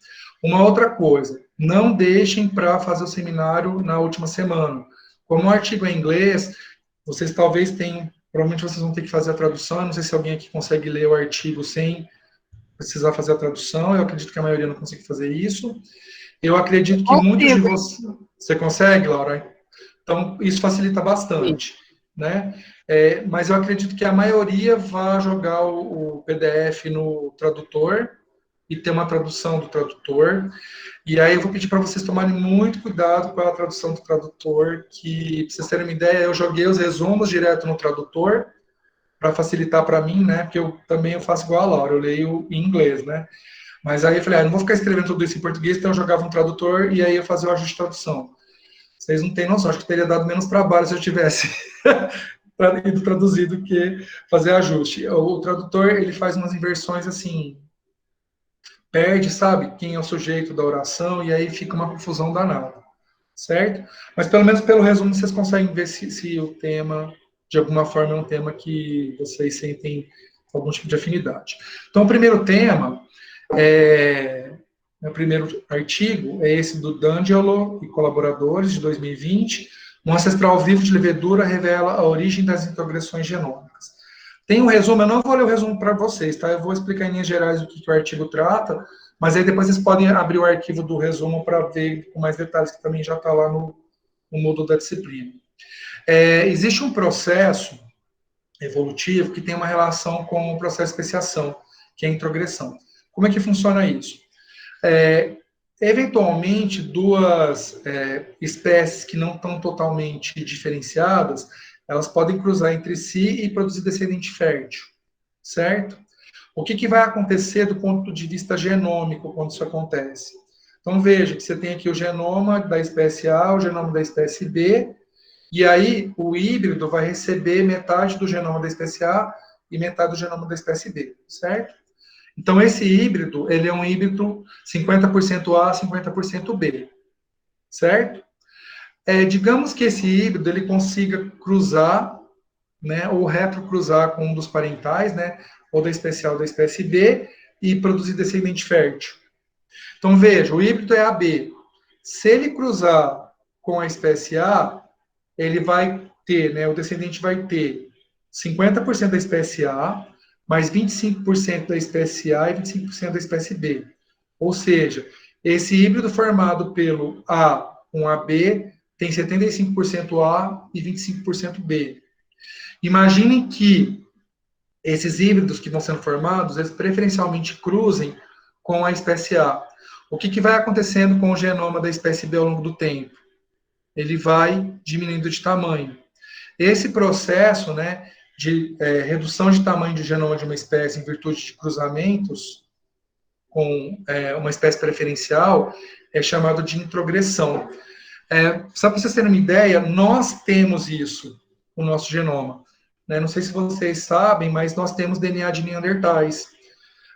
Uma outra coisa, não deixem para fazer o seminário na última semana. Como o artigo é em inglês, vocês talvez tenham, provavelmente vocês vão ter que fazer a tradução, não sei se alguém aqui consegue ler o artigo sem precisar fazer a tradução, eu acredito que a maioria não consegue fazer isso. Eu acredito que muitos de vocês... Você consegue, Laura? Então, isso facilita bastante, né? Mas eu acredito que a maioria vai jogar o PDF no tradutor e ter uma tradução do tradutor. E aí eu vou pedir para vocês tomarem muito cuidado com a tradução do tradutor, que, para vocês terem uma ideia, eu joguei os resumos direto no tradutor, para facilitar para mim, né? Porque eu também faço igual a Laura, eu leio em inglês, né? Mas aí eu falei, não vou ficar escrevendo tudo isso em português, então eu jogava um tradutor e aí eu fazia o ajuste de tradução. Vocês não têm noção, acho que teria dado menos trabalho se eu tivesse ido traduzido do que fazer ajuste. O tradutor, ele faz umas inversões assim, perde, sabe, quem é o sujeito da oração, e aí fica uma confusão danada, certo? Mas pelo menos pelo resumo vocês conseguem ver se o tema, de alguma forma, é um tema que vocês sentem algum tipo de afinidade. Então, o primeiro tema, o primeiro artigo, é esse do D'Angelo e colaboradores, de 2020, um ancestral vivo de levedura revela a origem das introgressões genômicas. Tem um resumo, eu não vou ler o resumo para vocês, tá? Eu vou explicar em linhas gerais o que o artigo trata, mas aí depois vocês podem abrir o arquivo do resumo para ver com mais detalhes, que também já está lá no módulo da disciplina. Existe um processo evolutivo que tem uma relação com o processo de especiação, que é a introgressão. Como é que funciona isso? Eventualmente, duas espécies que não estão totalmente diferenciadas, elas podem cruzar entre si e produzir descendente fértil, certo? O que vai acontecer do ponto de vista genômico quando isso acontece? Então, veja que você tem aqui o genoma da espécie A, o genoma da espécie B, e aí o híbrido vai receber metade do genoma da espécie A e metade do genoma da espécie B, certo? Então, esse híbrido, ele é um híbrido 50% A, 50% B, certo? Digamos que esse híbrido, ele consiga cruzar, né, ou retrocruzar com um dos parentais, né, ou da espécie A ou da espécie B, e produzir descendente fértil. Então, veja, o híbrido é AB. Se ele cruzar com a espécie A, ele vai ter, né, o descendente vai ter 50% da espécie A, mais 25% da espécie A e 25% da espécie B. Ou seja, esse híbrido formado pelo A com AB tem 75% A e 25% B. Imaginem que esses híbridos que vão sendo formados, eles preferencialmente cruzem com a espécie A. O que vai acontecendo com o genoma da espécie B ao longo do tempo? Ele vai diminuindo de tamanho. Esse processo, né, de redução de tamanho do genoma de uma espécie em virtude de cruzamentos com uma espécie preferencial é chamado de introgressão. Só para vocês terem uma ideia, nós temos isso no nosso genoma. Né? Não sei se vocês sabem, mas nós temos DNA de neandertais.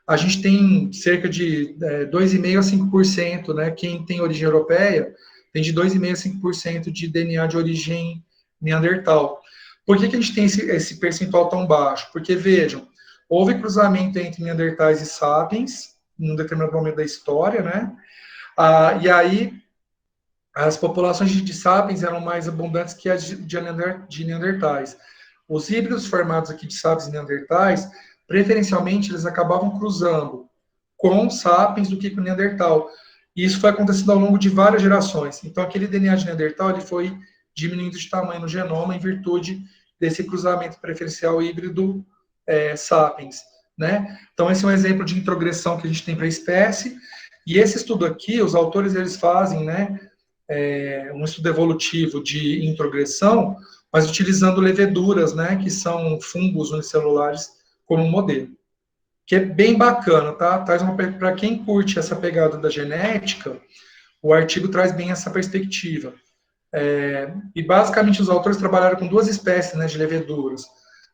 A gente tem cerca de 2,5% a 5%, né? Quem tem origem europeia tem de 2,5% a 5% de DNA de origem neandertal. Por que a gente tem esse percentual tão baixo? Porque, vejam, houve cruzamento entre neandertais e sapiens, em um determinado momento da história, né? E aí, as populações de sapiens eram mais abundantes que as de neandertais. Os híbridos formados aqui de sapiens e neandertais, preferencialmente, eles acabavam cruzando com sapiens do que com neandertal. E isso foi acontecendo ao longo de várias gerações. Então, aquele DNA de neandertal ele foi diminuindo de tamanho no genoma em virtude desse cruzamento preferencial híbrido sapiens, né? Então, esse é um exemplo de introgressão que a gente tem para a espécie. E esse estudo aqui, os autores eles fazem, né, um estudo evolutivo de introgressão, mas utilizando leveduras, né, que são fungos unicelulares como modelo, que é bem bacana, tá? Para quem curte essa pegada da genética, o artigo traz bem essa perspectiva. E basicamente os autores trabalharam com duas espécies, né, de leveduras.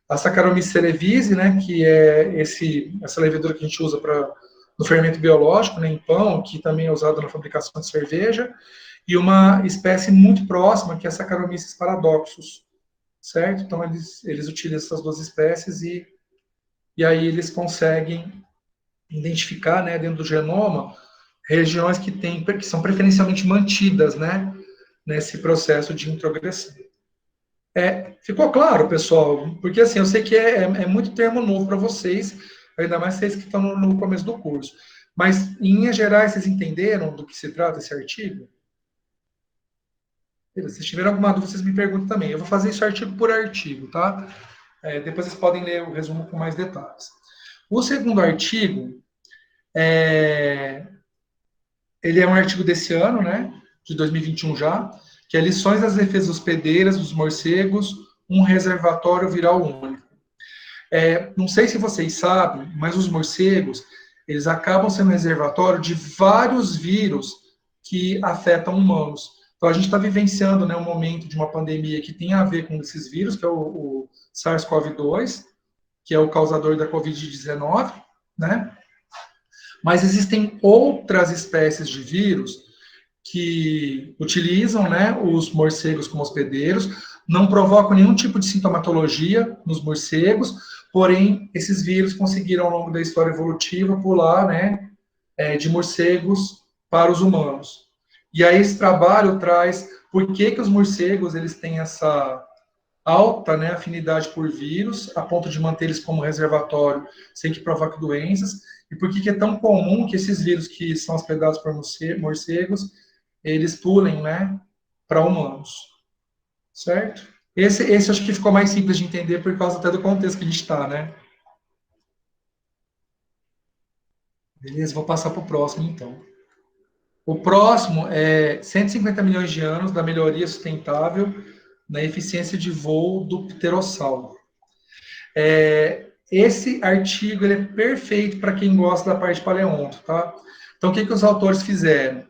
A Saccharomyces cerevisiae, né, que é essa levedura que a gente usa no fermento biológico, né, em pão, que também é usado na fabricação de cerveja, e uma espécie muito próxima, que é a Saccharomyces paradoxus, certo? Então, eles utilizam essas duas espécies e aí eles conseguem identificar, né, dentro do genoma, regiões que são preferencialmente mantidas, né, nesse processo de introgressão. Ficou claro, pessoal? Porque, assim, eu sei que é muito termo novo para vocês, ainda mais vocês que estão no começo do curso. Mas, em linhas gerais, vocês entenderam do que se trata esse artigo? Se tiverem alguma dúvida, vocês me perguntam também. Eu vou fazer isso artigo por artigo, tá? Depois vocês podem ler o resumo com mais detalhes. O segundo artigo, ele é um artigo desse ano, né? De 2021 já, que é Lições das defesas hospedeiras dos morcegos, um reservatório viral único. Não sei se vocês sabem, mas os morcegos, eles acabam sendo reservatório de vários vírus que afetam humanos. Então, a gente está vivenciando, né, um momento de uma pandemia que tem a ver com esses vírus, que é o SARS-CoV-2, que é o causador da Covid-19, né? Mas existem outras espécies de vírus que utilizam, né, os morcegos como hospedeiros, não provocam nenhum tipo de sintomatologia nos morcegos, porém, esses vírus conseguiram, ao longo da história evolutiva, pular, né, de morcegos para os humanos. E aí esse trabalho traz por que os morcegos eles têm essa alta, né, afinidade por vírus, a ponto de manter eles como reservatório sem que provoque doenças, e por que é tão comum que esses vírus que são hospedados por morcegos, eles pulem, né, para humanos, certo? Esse acho que ficou mais simples de entender por causa até do contexto que a gente está, né? Beleza, vou passar para o próximo, então. O próximo é 150 milhões de anos da melhoria sustentável na eficiência de voo do pterossauro. Esse artigo ele é perfeito para quem gosta da parte de paleonto, tá? Então, o que os autores fizeram?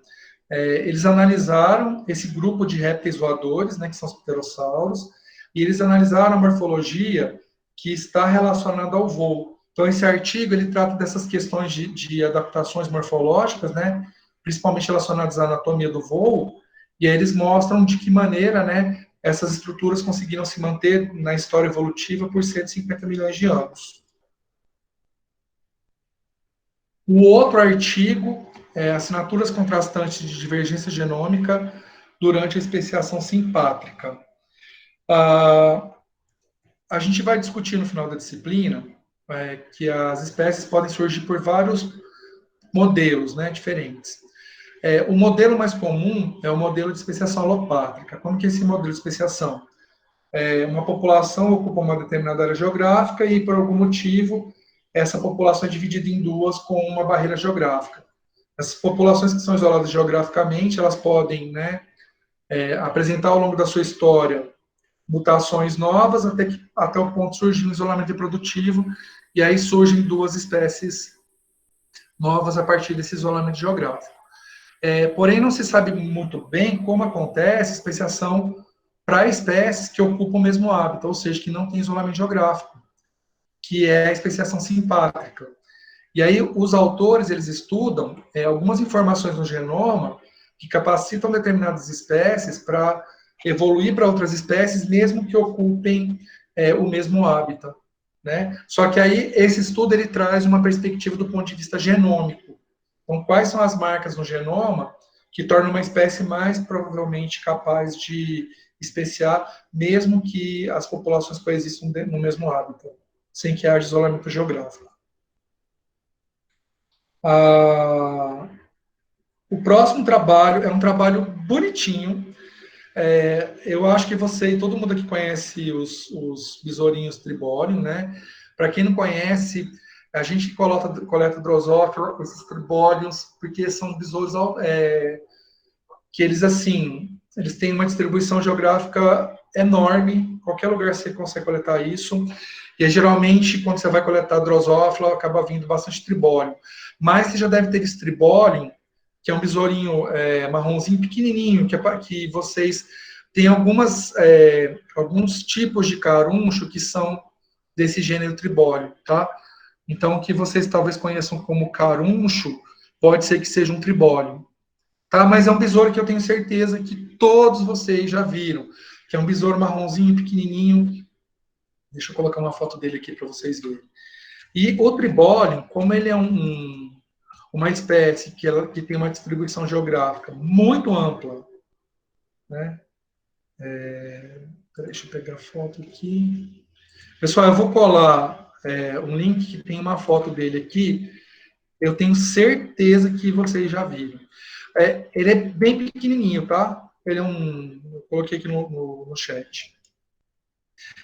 Eles analisaram esse grupo de répteis voadores, né, que são os pterossauros, e eles analisaram a morfologia que está relacionada ao voo. Então, esse artigo ele trata dessas questões de adaptações morfológicas, né, principalmente relacionadas à anatomia do voo, e aí eles mostram de que maneira, né, essas estruturas conseguiram se manter na história evolutiva por 150 milhões de anos. O outro artigo é Assinaturas contrastantes de divergência genômica durante a especiação simpátrica. A gente vai discutir no final da disciplina que as espécies podem surgir por vários modelos, né, diferentes. O modelo mais comum é o modelo de especiação alopátrica. Como que é esse modelo de especiação? Uma população ocupa uma determinada área geográfica e, por algum motivo, essa população é dividida em duas com uma barreira geográfica. Essas populações que são isoladas geograficamente, elas podem, né, apresentar ao longo da sua história mutações novas até o ponto de surgir um isolamento reprodutivo, e aí surgem duas espécies novas a partir desse isolamento geográfico. Porém, não se sabe muito bem como acontece a especiação para espécies que ocupam o mesmo hábitat, ou seja, que não tem isolamento geográfico, que é a especiação simpátrica. E aí, os autores, eles estudam algumas informações no genoma que capacitam determinadas espécies para evoluir para outras espécies, mesmo que ocupem o mesmo hábitat, né? Só que aí, esse estudo, ele traz uma perspectiva do ponto de vista genômico. Então, quais são as marcas no genoma que torna uma espécie mais provavelmente capaz de especiar, mesmo que as populações coexistam no mesmo hábitat, sem que haja isolamento geográfico. O próximo trabalho é um trabalho bonitinho. Eu acho que você e todo mundo aqui conhece os besourinhos tribólios, né? Para quem não conhece, a gente coleta drosófila, esses tribólios, porque são besouros que eles, assim, eles têm uma distribuição geográfica enorme, qualquer lugar você consegue coletar isso, e geralmente, quando você vai coletar drosófila, acaba vindo bastante tribólio. Mas você já deve ter esse tribólio, que é um besourinho marronzinho pequenininho, que vocês têm alguns tipos de caruncho que são desse gênero tribólio, tá? Então, o que vocês talvez conheçam como caruncho, pode ser que seja um tribólio. Tá? Mas é um besouro que eu tenho certeza que todos vocês já viram, que é um besouro marronzinho, pequenininho. Deixa eu colocar uma foto dele aqui para vocês verem. E o tribólio, como ele é uma espécie que tem uma distribuição geográfica muito ampla, né? Deixa eu pegar a foto aqui. Pessoal, eu vou colar um link que tem uma foto dele aqui. Eu tenho certeza que vocês já viram. Ele é bem pequenininho, tá? Eu coloquei aqui no chat.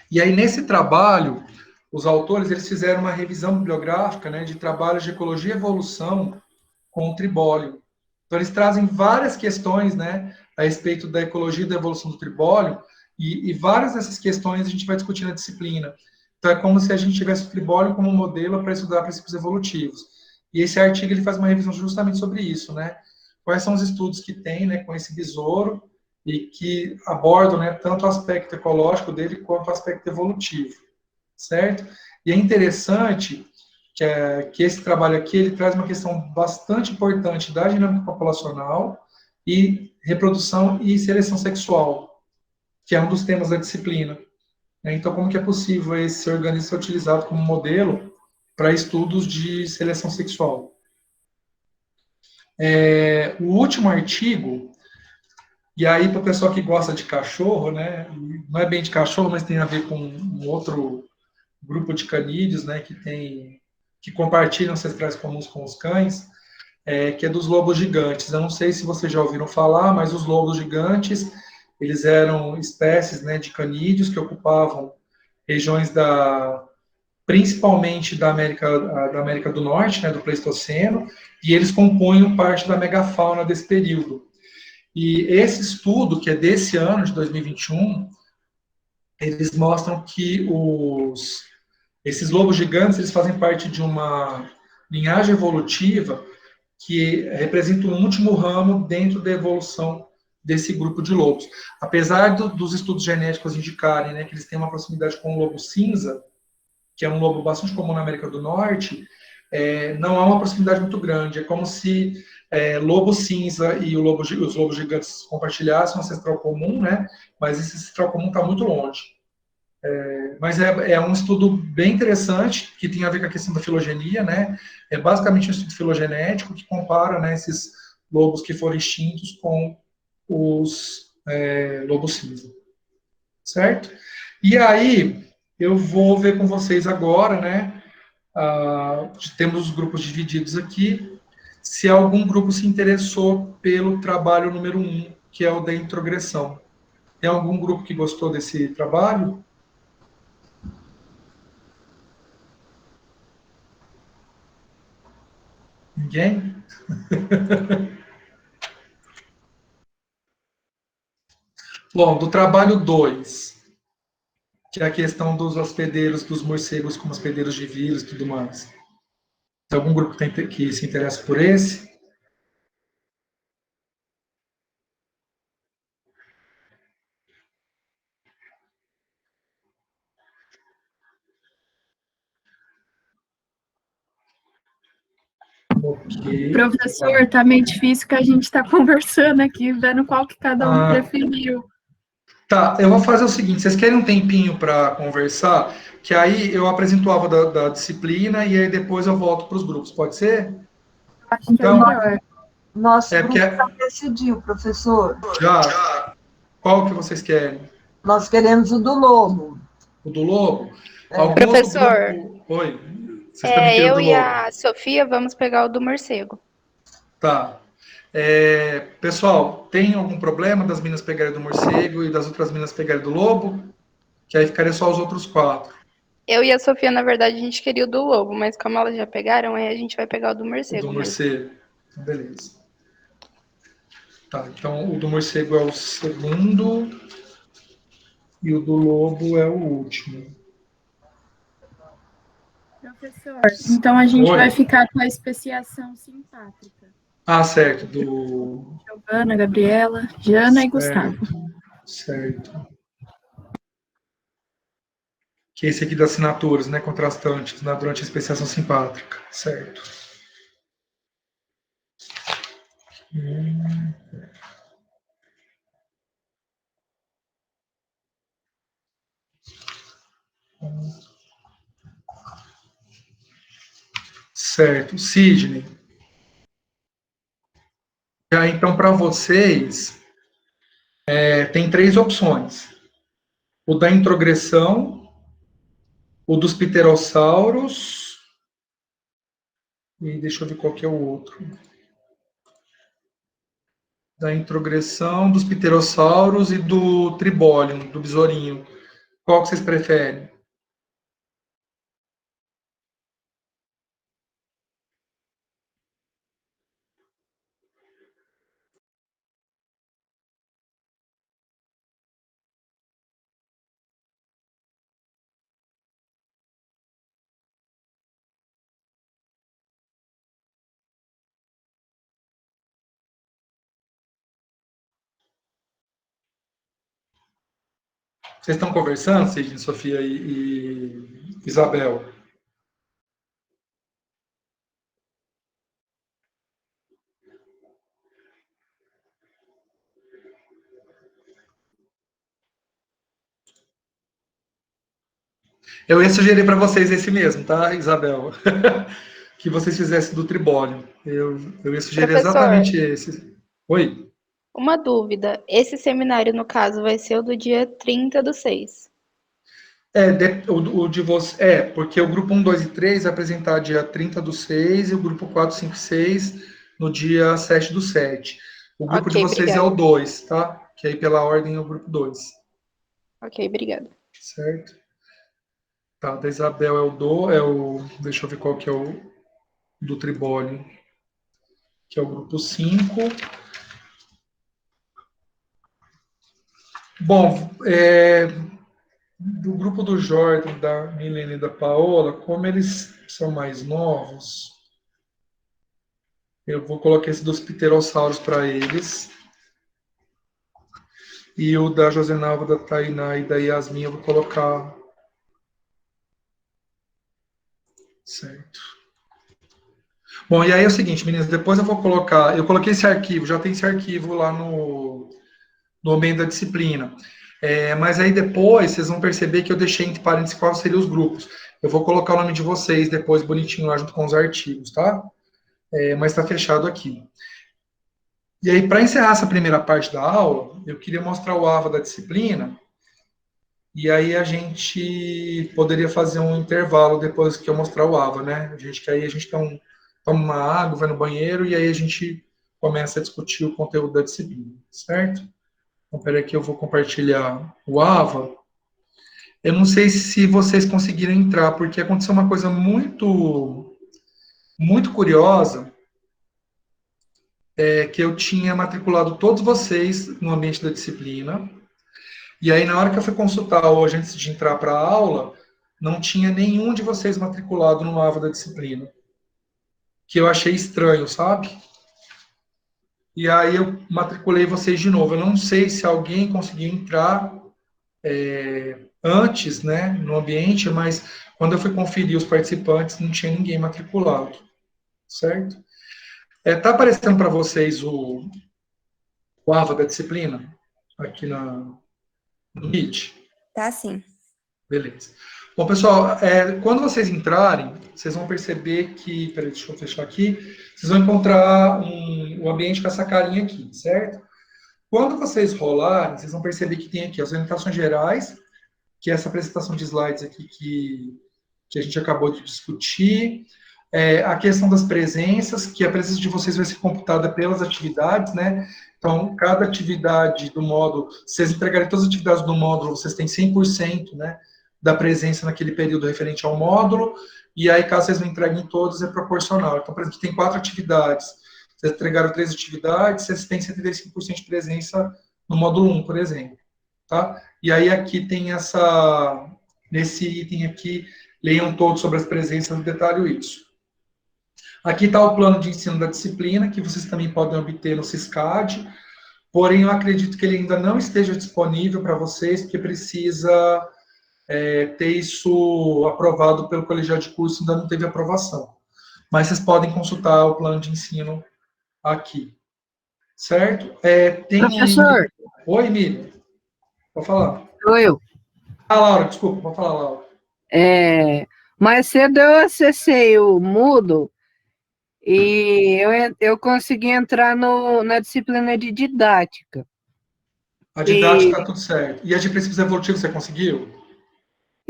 E aí, nesse trabalho, os autores eles fizeram uma revisão bibliográfica, né, de trabalhos de ecologia e evolução com o tribólio. Então, eles trazem várias questões, né, a respeito da ecologia e da evolução do tribólio, e várias dessas questões a gente vai discutir na disciplina. Então, é como se a gente tivesse o tribólio como modelo para estudar princípios evolutivos. E esse artigo ele faz uma revisão justamente sobre isso, né? Quais são os estudos que tem, né, com esse besouro e que abordam, né, tanto o aspecto ecológico dele quanto o aspecto evolutivo, certo? E é interessante que esse trabalho aqui ele traz uma questão bastante importante da dinâmica populacional e reprodução e seleção sexual, que é um dos temas da disciplina. Então, como que é possível esse organismo ser utilizado como modelo para estudos de seleção sexual? O último artigo, e aí para o pessoal que gosta de cachorro, né, não é bem de cachorro, mas tem a ver com um outro grupo de canídeos, né, que compartilham ancestrais comuns com os cães, que é dos lobos gigantes. Eu não sei se vocês já ouviram falar, mas os lobos gigantes, eles eram espécies, né, de canídeos que ocupavam regiões principalmente da América do Norte, né, do Pleistoceno, e eles compunham parte da megafauna desse período. E esse estudo, que é desse ano, de 2021, eles mostram que esses lobos gigantes eles fazem parte de uma linhagem evolutiva que representa um último ramo dentro da evolução desse grupo de lobos. Apesar dos estudos genéticos indicarem, né, que eles têm uma proximidade com o lobo cinza, que é um lobo bastante comum na América do Norte, não há uma proximidade muito grande. É como se lobo cinza e os lobos gigantes compartilhassem um ancestral comum, né? Mas esse ancestral comum está muito longe. Mas é um estudo bem interessante, que tem a ver com a questão da filogenia, né? É basicamente um estudo filogenético que compara, né, esses lobos que foram extintos com os lobos cinza. Certo? E aí, eu vou ver com vocês agora, né? Temos os grupos divididos aqui. Se algum grupo se interessou pelo trabalho número 1, que é o da introgressão. Tem algum grupo que gostou desse trabalho? Ninguém? Bom, do trabalho 2, que é a questão dos hospedeiros, dos morcegos como hospedeiros de vírus e tudo mais. Tem algum grupo que se interessa por esse? Okay. Professor, tá meio difícil que a gente está conversando aqui, vendo qual que cada um preferiu. Tá, eu vou fazer o seguinte, vocês querem um tempinho para conversar? Que aí eu apresento o alvo da disciplina e aí depois eu volto para os grupos, pode ser? Acho que é melhor. Nosso É grupo porque já decidiu, professor. já. Qual que vocês querem? Nós queremos o do Lobo. O do Lobo? É. Algum Professor, outro grupo? Oi. Vocês também queriam o eu do e Lobo? a Sofia vamos pegar o do morcego. Tá. Pessoal, tem algum problema das meninas pegarem do morcego e das outras meninas pegarem do lobo? Que aí ficaria só os outros 4. Eu e a Sofia, na verdade, a gente queria o do lobo, mas como elas já pegaram, aí a gente vai pegar o do O morcego do mesmo. morcego. Beleza. Tá, então o do morcego é o segundo e o do lobo é o último. Professor, então a gente Oi. vai ficar com a especiação simpátrica. Ah, certo. Do... Giovana, Gabriela, Jana e Gustavo. Certo. Que é esse aqui das assinaturas, né? Contrastantes, né, durante a especiação simpátrica. Certo. Certo. Sidney. Então, para vocês, tem 3 opções. O da introgressão, o dos pterossauros, e deixa eu ver qual que é o outro. Da introgressão, dos pterossauros e do tribólium, do besourinho. Qual que vocês preferem? Vocês estão conversando, Sidney, Sofia e Isabel? Eu ia sugerir para vocês esse mesmo, tá, Isabel? Que vocês fizessem do tribólio. Eu ia sugerir Professor, exatamente esse. Oi? uma dúvida. Esse seminário, no caso, vai ser o do dia 30/6. O de você. Porque o grupo 1, 2 e 3 vai apresentar dia 30/6 e o grupo 4, 5 e 6 no dia 7/7. O grupo de Ok, vocês é o obrigada. 2, tá? Que aí pela ordem é o grupo 2. Ok, obrigada. Certo? Tá, da Isabel deixa eu ver qual que é o do tribólio, que é o grupo 5. Bom, do grupo do Jordan, da Milene e da Paola, como eles são mais novos, eu vou colocar esse dos pterossauros para eles. E o da Josenalva, da Tainá e da Yasmin eu vou colocar. Certo. Bom, e aí é o seguinte, meninas, depois eu vou colocar. Eu coloquei esse arquivo, já tem esse arquivo lá no meio da disciplina. Mas aí depois vocês vão perceber que eu deixei entre parênteses quais seriam os grupos. Eu vou colocar o nome de vocês depois bonitinho lá junto com os artigos, tá? Mas está fechado aqui. E aí, para encerrar essa primeira parte da aula, eu queria mostrar o AVA da disciplina. E aí a gente poderia fazer um intervalo depois que eu mostrar o AVA, né? Que aí a gente toma uma água, vai no banheiro e aí a gente começa a discutir o conteúdo da disciplina, certo? Então, peraí que eu vou compartilhar o AVA. Eu não sei se vocês conseguiram entrar, porque aconteceu uma coisa muito, muito curiosa, que eu tinha matriculado todos vocês no ambiente da disciplina, e aí na hora que eu fui consultar hoje, antes de entrar para a aula, não tinha nenhum de vocês matriculado no AVA da disciplina, que eu achei estranho, sabe? E aí eu matriculei vocês de novo. Eu não sei se alguém conseguiu entrar antes, né, no ambiente, mas quando eu fui conferir os participantes, não tinha ninguém matriculado, certo? Tá aparecendo para vocês o AVA da disciplina aqui no Meet? Tá sim. Beleza. Bom, pessoal, quando vocês entrarem, vocês vão perceber que... Peraí, deixa eu fechar aqui. Vocês vão encontrar o ambiente com essa carinha aqui, certo? Quando vocês rolarem, vocês vão perceber que tem aqui as orientações gerais, que é essa apresentação de slides aqui que a gente acabou de discutir, a questão das presenças, que a presença de vocês vai ser computada pelas atividades, né? Então, cada atividade do módulo, se vocês entregarem todas as atividades do módulo, vocês têm 100%, né, da presença naquele período referente ao módulo, e aí, caso vocês não entreguem todas, é proporcional. Então, por exemplo, tem 4 atividades, vocês entregaram 3 atividades, vocês têm 75% de presença no módulo 1, por exemplo, tá? E aí, aqui tem nesse item aqui, leiam todos sobre as presenças, no detalhe isso. Aqui está o plano de ensino da disciplina, que vocês também podem obter no SISCAD, porém eu acredito que ele ainda não esteja disponível para vocês, porque precisa ter isso aprovado pelo colegiado de curso, ainda não teve aprovação. Mas vocês podem consultar o plano de ensino aqui, certo? Professor. Oi, Emília. Pode falar. Sou eu. Laura, desculpa, pode falar, Laura. Mais cedo eu acessei o Moodle e eu consegui entrar na disciplina de didática. A didática está tudo certo. E a de princípios evolutivos você conseguiu?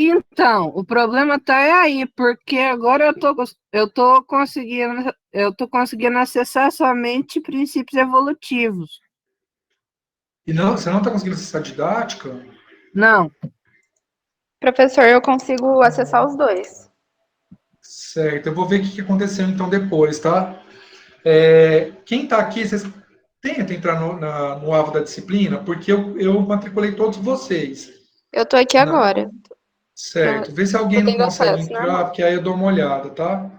Então, o problema está aí, porque agora eu tô conseguindo acessar somente princípios evolutivos. E você não está conseguindo acessar a didática? Não. Professor, eu consigo acessar os dois. Certo, eu vou ver o que aconteceu então depois, tá? Quem está aqui, vocês tentam entrar no alvo da disciplina, porque eu matriculei todos vocês. Eu tô aqui agora. Certo, vê se alguém não consegue acesso, entrar, né? porque aí eu dou uma olhada, tá?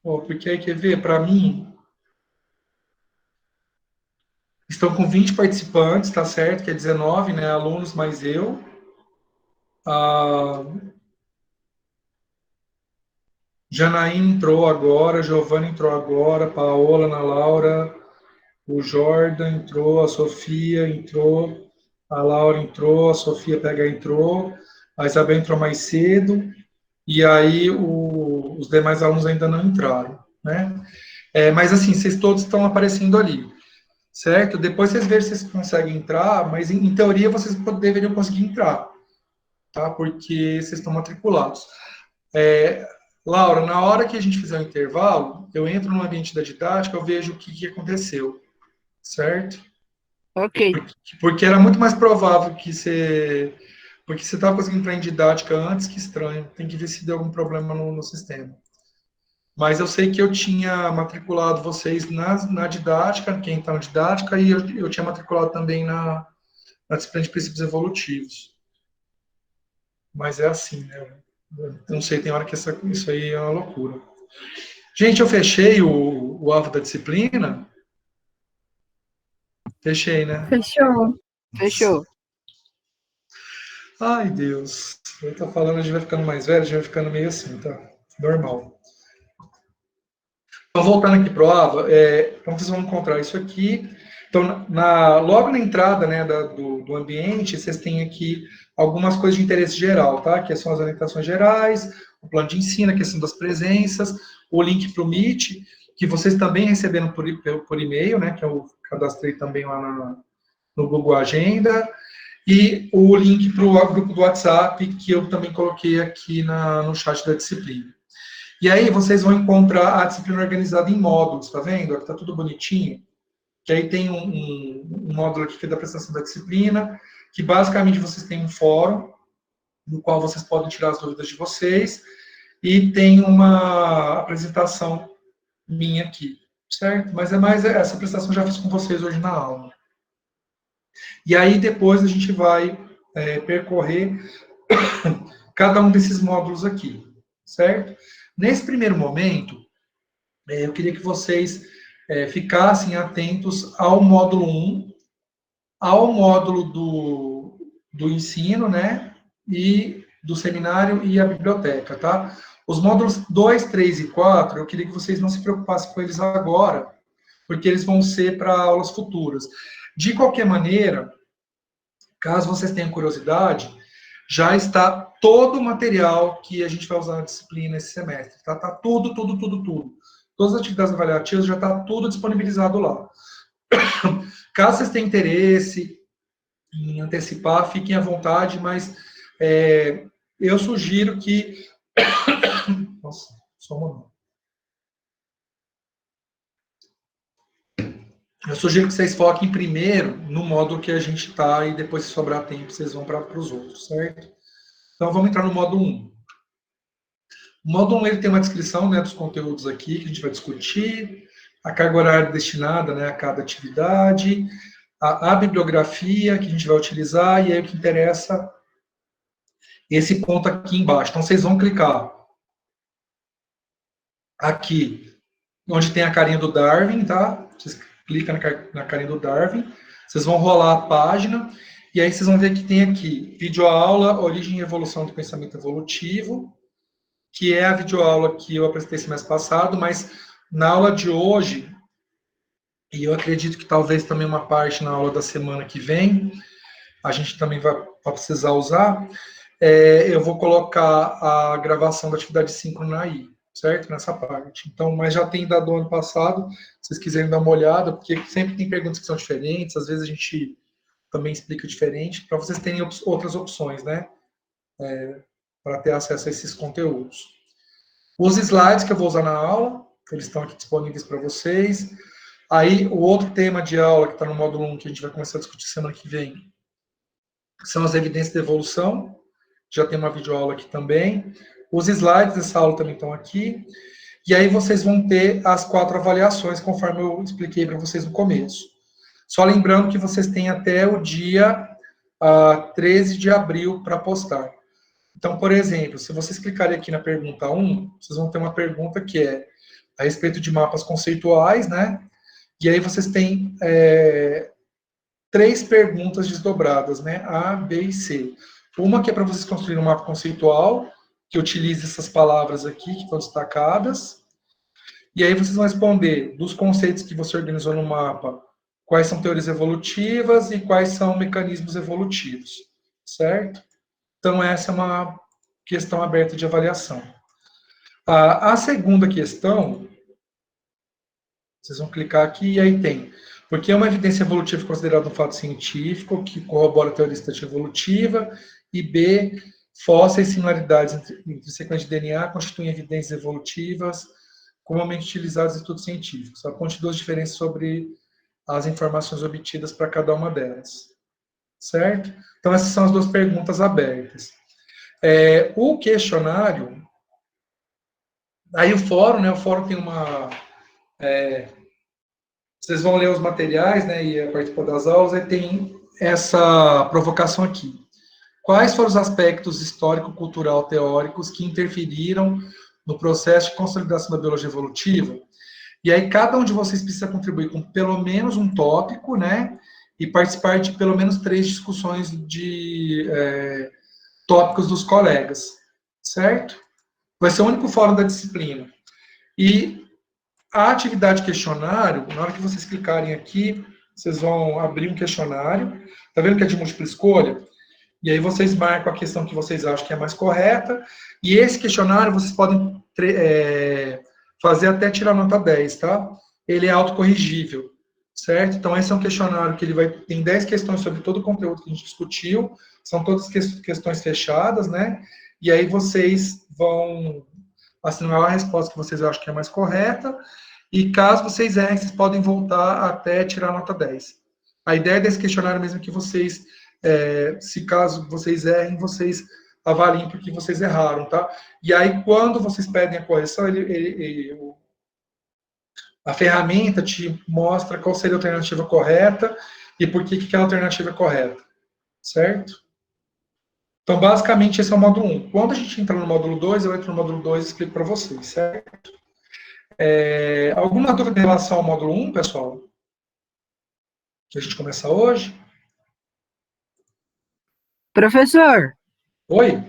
Porque aí, quer ver, para mim, estão com 20 participantes, tá certo? Que é 19, né? Alunos mais eu. Janaína entrou agora, Giovana entrou agora, Paola, Ana Laura, o Jordan entrou, a Sofia entrou, a Laura entrou, a Sofia PH entrou, a Isabel entrou mais cedo, e aí os demais alunos ainda não entraram, né? Mas assim, vocês todos estão aparecendo ali, certo? Depois vocês verem se vocês conseguem entrar, mas em teoria vocês deveriam conseguir entrar, tá? Porque vocês estão matriculados. Laura, na hora que a gente fizer o intervalo, eu entro no ambiente da didática, eu vejo o que aconteceu, certo? Ok. Porque era muito mais provável que você... Porque você estava conseguindo entrar em didática antes, que estranho. Tem que ver se deu algum problema no sistema. Mas eu sei que eu tinha matriculado vocês na didática, quem está na didática, e eu tinha matriculado também na disciplina de princípios evolutivos. Mas é assim, né? Eu não sei, tem hora que isso aí é uma loucura. Gente, eu fechei o alvo da disciplina. Fechei, né? Fechou. Ai, Deus. Eu tô falando, a gente vai ficando mais velho, a gente vai ficando meio assim, tá? Normal. Então, voltando aqui pro AVA, então vocês vão encontrar isso aqui. Então, logo na entrada, né, do ambiente, vocês têm aqui algumas coisas de interesse geral, tá? Que são as orientações gerais, o plano de ensino, a questão das presenças, o link para o Meet, que vocês também receberam por e-mail, né? Que eu cadastrei também lá no Google Agenda, e o link para o grupo do WhatsApp, que eu também coloquei aqui no chat da disciplina. E aí vocês vão encontrar a disciplina organizada em módulos, tá vendo? Aqui tá tudo bonitinho. Que aí tem um módulo aqui que é da prestação da disciplina, que basicamente vocês têm um fórum, no qual vocês podem tirar as dúvidas de vocês, e tem uma apresentação minha aqui, certo? Mas essa apresentação eu já fiz com vocês hoje na aula. E aí depois a gente vai percorrer cada um desses módulos aqui, certo? Nesse primeiro momento, eu queria que vocês ficassem atentos ao módulo 1, ao módulo do ensino, né, e do seminário e a biblioteca, tá? Os módulos 2, 3 e 4, eu queria que vocês não se preocupassem com eles agora, porque eles vão ser para aulas futuras. De qualquer maneira, caso vocês tenham curiosidade, já está todo o material que a gente vai usar na disciplina esse semestre, tá? Tá tudo. todas as atividades avaliativas já está tudo disponibilizado lá. Caso vocês tenham interesse em antecipar, fiquem à vontade, mas eu sugiro que... Nossa, só um momento. Eu sugiro que vocês foquem primeiro no módulo que a gente está e depois, se sobrar tempo, vocês vão para os outros, certo? Então, vamos entrar no módulo 1. O módulo 1 ele tem uma descrição, né, dos conteúdos aqui que a gente vai discutir, a carga horária destinada, né, a cada atividade, a bibliografia que a gente vai utilizar, e aí o que interessa, esse ponto aqui embaixo. Então, vocês vão clicar aqui, onde tem a carinha do Darwin, tá? Vocês clicam na carinha do Darwin, vocês vão rolar a página, e aí vocês vão ver que tem aqui, videoaula, origem e evolução do pensamento evolutivo, que é a videoaula que eu apresentei semestre passado, mas na aula de hoje, e eu acredito que talvez também uma parte na aula da semana que vem, a gente também vai precisar usar, eu vou colocar a gravação da atividade síncrona aí, certo? Nessa parte. Então, mas já tem dado ano passado, se vocês quiserem dar uma olhada, porque sempre tem perguntas que são diferentes, às vezes a gente também explica diferente, para vocês terem outras opções, né? Para ter acesso a esses conteúdos. Os slides que eu vou usar na aula, eles estão aqui disponíveis para vocês. Aí, o outro tema de aula que está no módulo 1, que a gente vai começar a discutir semana que vem, são as evidências de evolução. Já tem uma videoaula aqui também. Os slides dessa aula também estão aqui. E aí vocês vão ter as 4 avaliações, conforme eu expliquei para vocês no começo. Só lembrando que vocês têm até o dia 13 de abril para postar. Então, por exemplo, se vocês clicarem aqui na pergunta 1, vocês vão ter uma pergunta que é a respeito de mapas conceituais, né? E aí vocês têm 3 perguntas desdobradas, né? A, B e C. Uma que é para vocês construírem um mapa conceitual, que utilize essas palavras aqui, que estão destacadas. E aí vocês vão responder dos conceitos que você organizou no mapa, quais são teorias evolutivas e quais são mecanismos evolutivos, certo? Então, essa é uma questão aberta de avaliação. A segunda questão, vocês vão clicar aqui e aí tem, porque é uma evidência evolutiva considerada um fato científico que corrobora a teoria estatística evolutiva, e B, fósseis e similaridades entre sequências de DNA constituem evidências evolutivas comumente utilizadas em estudos científicos. Aponte 2 diferenças sobre as informações obtidas para cada uma delas. Certo? Então, essas são as 2 perguntas abertas. O questionário, aí o fórum, né? O fórum tem uma... vocês vão ler os materiais, né? E participar das aulas, aí tem essa provocação aqui. Quais foram os aspectos histórico-cultural teóricos que interferiram no processo de consolidação da biologia evolutiva? E aí, cada um de vocês precisa contribuir com pelo menos um tópico, né? E participar de pelo menos 3 discussões de tópicos dos colegas, certo? Vai ser o único fórum da disciplina. E a atividade questionário, na hora que vocês clicarem aqui, vocês vão abrir um questionário. Tá vendo que é de múltipla escolha? E aí vocês marcam a questão que vocês acham que é mais correta. E esse questionário vocês podem fazer até tirar nota 10, tá? Ele é autocorrigível, certo? Então, esse é um questionário que ele tem 10 questões sobre todo o conteúdo que a gente discutiu. São todas questões fechadas, né? E aí vocês vão assinalar a resposta que vocês acham que é mais correta. E caso vocês errem, vocês podem voltar até tirar nota 10. A ideia desse questionário mesmo é que vocês... se caso vocês errem, vocês avaliem porque vocês erraram, tá? E aí, quando vocês pedem a correção, a ferramenta te mostra qual seria a alternativa correta e por que aquela alternativa é correta, certo? Então, basicamente, esse é o módulo 1. Quando a gente entrar no módulo 2, eu entro no módulo 2 e explico para vocês, certo? Alguma dúvida em relação ao módulo 1, pessoal? Que a gente começa hoje? Professor, Oi?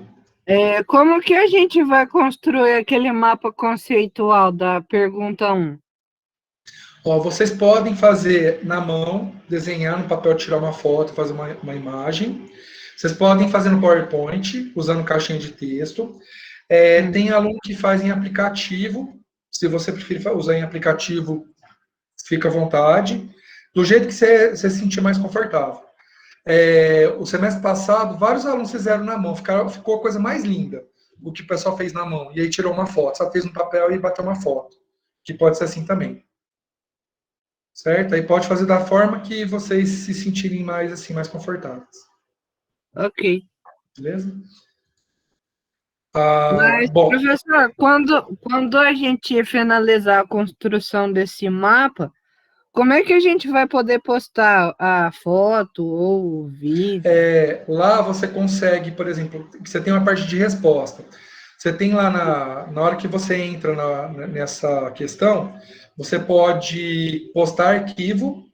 como que a gente vai construir aquele mapa conceitual da pergunta 1? Ó, vocês podem fazer na mão, desenhar no papel, tirar uma foto, fazer uma imagem. Vocês podem fazer no PowerPoint, usando caixinha de texto. Tem aluno que faz em aplicativo, Se você preferir usar em aplicativo, fica à vontade, do jeito que você se sentir mais confortável. O semestre passado, vários alunos fizeram na mão, ficou a coisa mais linda, o que o pessoal fez na mão. E aí tirou uma foto, só fez um papel e bateu uma foto, que pode ser assim também. Certo? Aí pode fazer da forma que vocês se sentirem mais assim, mais confortáveis. Ok. Beleza? Mas, Bom, professor, quando a gente finalizar a construção desse mapa, como é que a gente vai poder postar a foto ou o vídeo? lá você consegue, por exemplo, você tem uma parte de resposta. Você tem lá na hora que você entra nessa questão, você pode postar arquivo,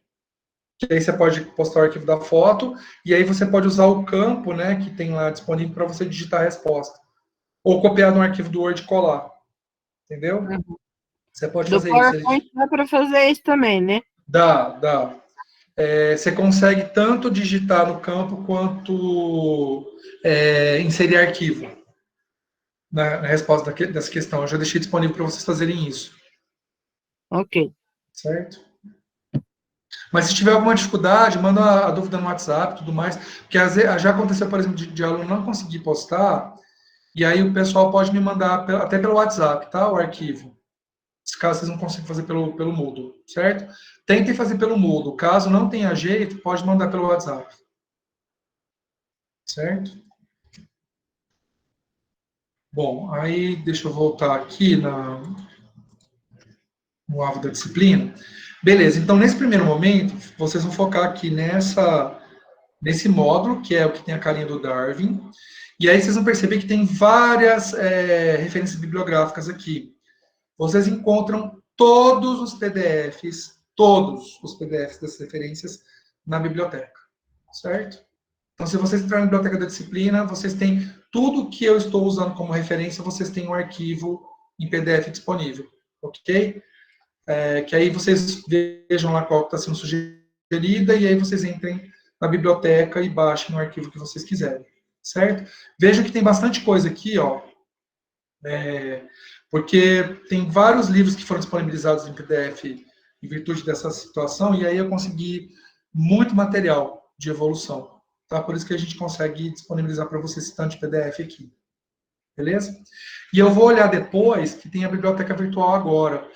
que aí você pode postar o arquivo da foto, e aí você pode usar o campo, né, que tem lá disponível para você digitar a resposta. Ou copiar no arquivo do Word e colar. Entendeu? Uhum. Você pode Do fazer isso. PowerPoint dá para fazer isso também, né? Dá. Você consegue tanto digitar no campo quanto inserir arquivo na resposta dessa questão. Eu já deixei disponível para vocês fazerem isso. Ok. Certo? Mas se tiver alguma dificuldade, manda a dúvida no WhatsApp e tudo mais. Porque às vezes, já aconteceu, por exemplo, de aluno não conseguir postar, e aí o pessoal pode me mandar até pelo WhatsApp, tá? O arquivo. Caso vocês não consigam fazer pelo Moodle, certo? Tentem fazer pelo Moodle. Caso não tenha jeito, pode mandar pelo WhatsApp. Certo? Bom, aí deixa eu voltar aqui no alvo da disciplina. Beleza, então nesse primeiro momento, vocês vão focar aqui nesse módulo, que é o que tem a carinha do Darwin. E aí vocês vão perceber que tem várias referências bibliográficas aqui. Vocês encontram todos os PDFs dessas referências na biblioteca, certo? Então, se vocês entrarem na biblioteca da disciplina, vocês têm tudo que eu estou usando como referência, vocês têm um arquivo em PDF disponível, ok? Que aí vocês vejam lá qual está sendo sugerida e aí vocês entrem na biblioteca e baixem o arquivo que vocês quiserem, certo? Vejam que tem bastante coisa aqui, ó, porque tem vários livros que foram disponibilizados em PDF em virtude dessa situação, e aí eu consegui muito material de evolução, tá? Por isso que a gente consegue disponibilizar para vocês esse tanto de PDF aqui, beleza? E eu vou olhar depois que tem a biblioteca virtual agora.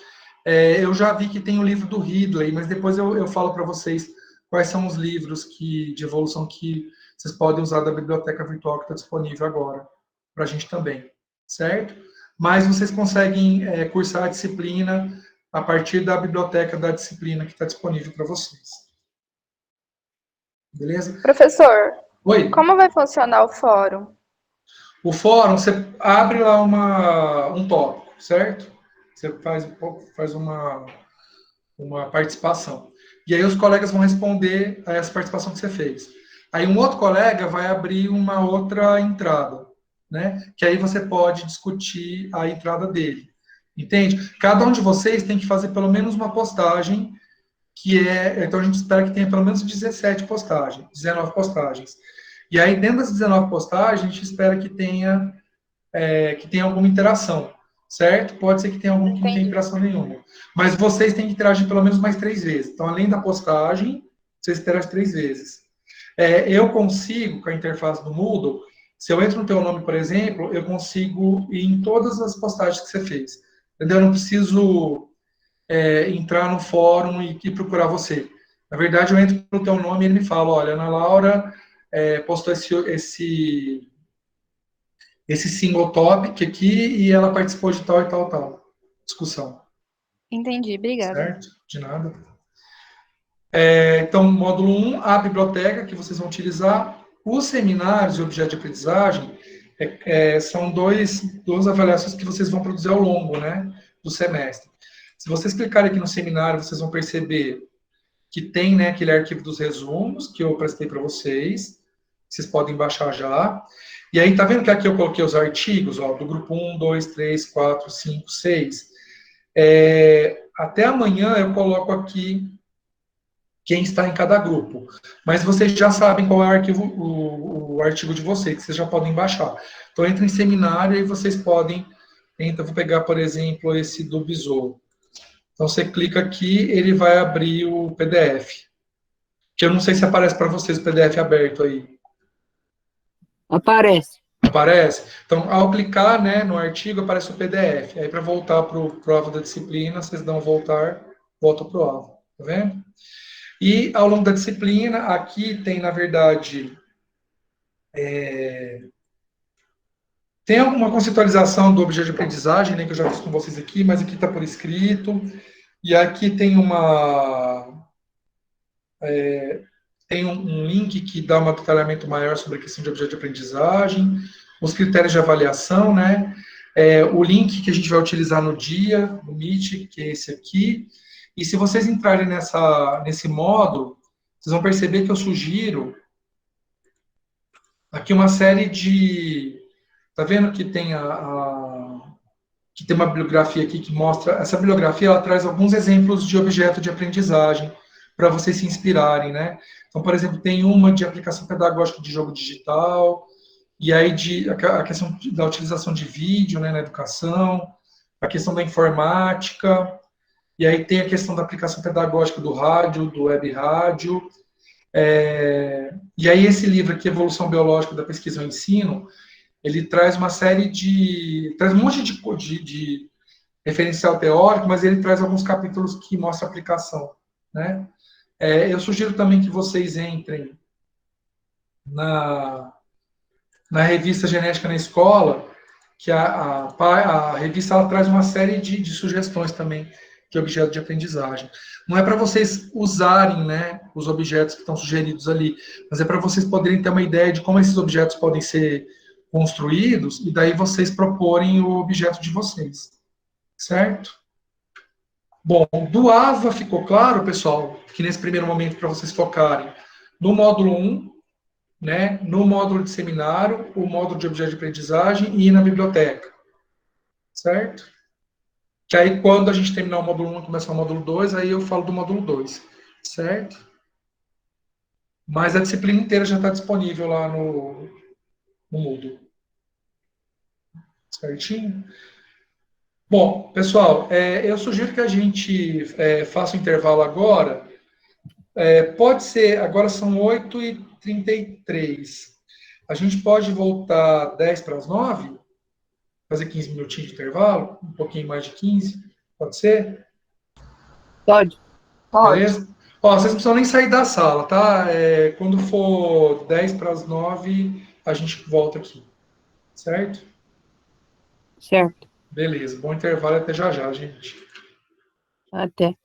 Eu já vi que tem o livro do Ridley, mas depois eu falo para vocês quais são os livros de evolução que vocês podem usar da biblioteca virtual que está disponível agora, para a gente também, certo? Mas vocês conseguem cursar a disciplina a partir da biblioteca da disciplina que está disponível para vocês. Beleza? Professor, Oi? como vai funcionar o fórum? O fórum, você abre lá um tópico, certo? Você faz uma participação. E aí os colegas vão responder a essa participação que você fez. Aí um outro colega vai abrir uma outra entrada, né? Que aí você pode discutir a entrada dele. Entende? Cada um de vocês tem que fazer pelo menos uma postagem, então a gente espera que tenha pelo menos 19 postagens. E aí, dentro das 19 postagens, a gente espera que tenha alguma interação, certo? Pode ser que tenha algum que não tenha interação nenhuma. Mas vocês têm que interagir pelo menos mais 3 vezes. Então, além da postagem, vocês interagem 3 vezes. Eu consigo, com a interface do Moodle, se eu entro no teu nome, por exemplo, eu consigo ir em todas as postagens que você fez. Entendeu? Eu não preciso entrar no fórum e procurar você. Na verdade, eu entro no teu nome e ele me fala, olha, Ana Laura postou esse single topic aqui e ela participou de tal e tal discussão. Entendi, obrigada. Certo? De nada. Então, módulo 1, a biblioteca que vocês vão utilizar. Os seminários e objeto de aprendizagem são duas avaliações que vocês vão produzir ao longo, né, do semestre. Se vocês clicarem aqui no seminário, vocês vão perceber que tem, né, aquele arquivo dos resumos que eu prestei para vocês. Vocês podem baixar já. E aí, tá vendo que aqui eu coloquei os artigos, ó, do grupo 1, 2, 3, 4, 5, 6. Até amanhã eu coloco aqui quem está em cada grupo. Mas vocês já sabem qual é o artigo de vocês, que vocês já podem baixar. Então, entra em seminário e vocês podem Então, vou pegar, por exemplo, esse do Besouro. Então, você clica aqui, ele vai abrir o PDF. Que eu não sei se aparece para vocês o PDF aberto aí. Aparece. Aparece? Então, ao clicar, né, no artigo, aparece o PDF. Aí, para voltar para o alvo da disciplina, vocês dão voltar, volta para o alvo. Tá vendo? E, ao longo da disciplina, aqui tem, na verdade, tem alguma conceitualização do objeto de aprendizagem, né, que eu já fiz com vocês aqui, mas aqui está por escrito. E aqui tem tem um link que dá um detalhamento maior sobre a questão de objeto de aprendizagem, os critérios de avaliação, né? O link que a gente vai utilizar no dia, no Meet, que é esse aqui. E se vocês entrarem nesse módulo, vocês vão perceber que eu sugiro aqui uma série de... Tá vendo que tem que tem uma bibliografia aqui que mostra... Essa bibliografia, ela traz alguns exemplos de objeto de aprendizagem para vocês se inspirarem, né? Então, por exemplo, tem uma de aplicação pedagógica de jogo digital, e aí a questão da utilização de vídeo, né, na educação, a questão da informática, e aí tem a questão da aplicação pedagógica do rádio, do web rádio, e aí esse livro aqui, Evolução Biológica da Pesquisa e o Ensino, ele traz uma série traz um monte de referencial teórico, mas ele traz alguns capítulos que mostram a aplicação, né? Eu sugiro também que vocês entrem na revista Genética na Escola, que a revista ela traz uma série de sugestões também de objetos de aprendizagem. Não é para vocês usarem, né, os objetos que estão sugeridos ali, mas é para vocês poderem ter uma ideia de como esses objetos podem ser construídos, e daí vocês proporem o objeto de vocês. Certo? Bom, do AVA ficou claro, pessoal, que nesse primeiro momento, para vocês focarem no módulo 1, né, no módulo de seminário, o módulo de objeto de aprendizagem e na biblioteca. Certo? Que aí, quando a gente terminar o módulo 1 e começar o módulo 2, aí eu falo do módulo 2. Certo? Mas a disciplina inteira já está disponível lá no Moodle. Certinho? Bom, pessoal, eu sugiro que a gente faça um intervalo agora. Pode ser, agora são 8h33. A gente pode voltar 10 para as 9? Fazer 15 minutinhos de intervalo? Um pouquinho mais de 15? Pode ser? Pode. Pode. Beleza? Ó, vocês não precisam nem sair da sala, tá? Quando for 10 para as 9, a gente volta aqui. Certo? Certo. Beleza. Bom intervalo e até já já, gente. Até.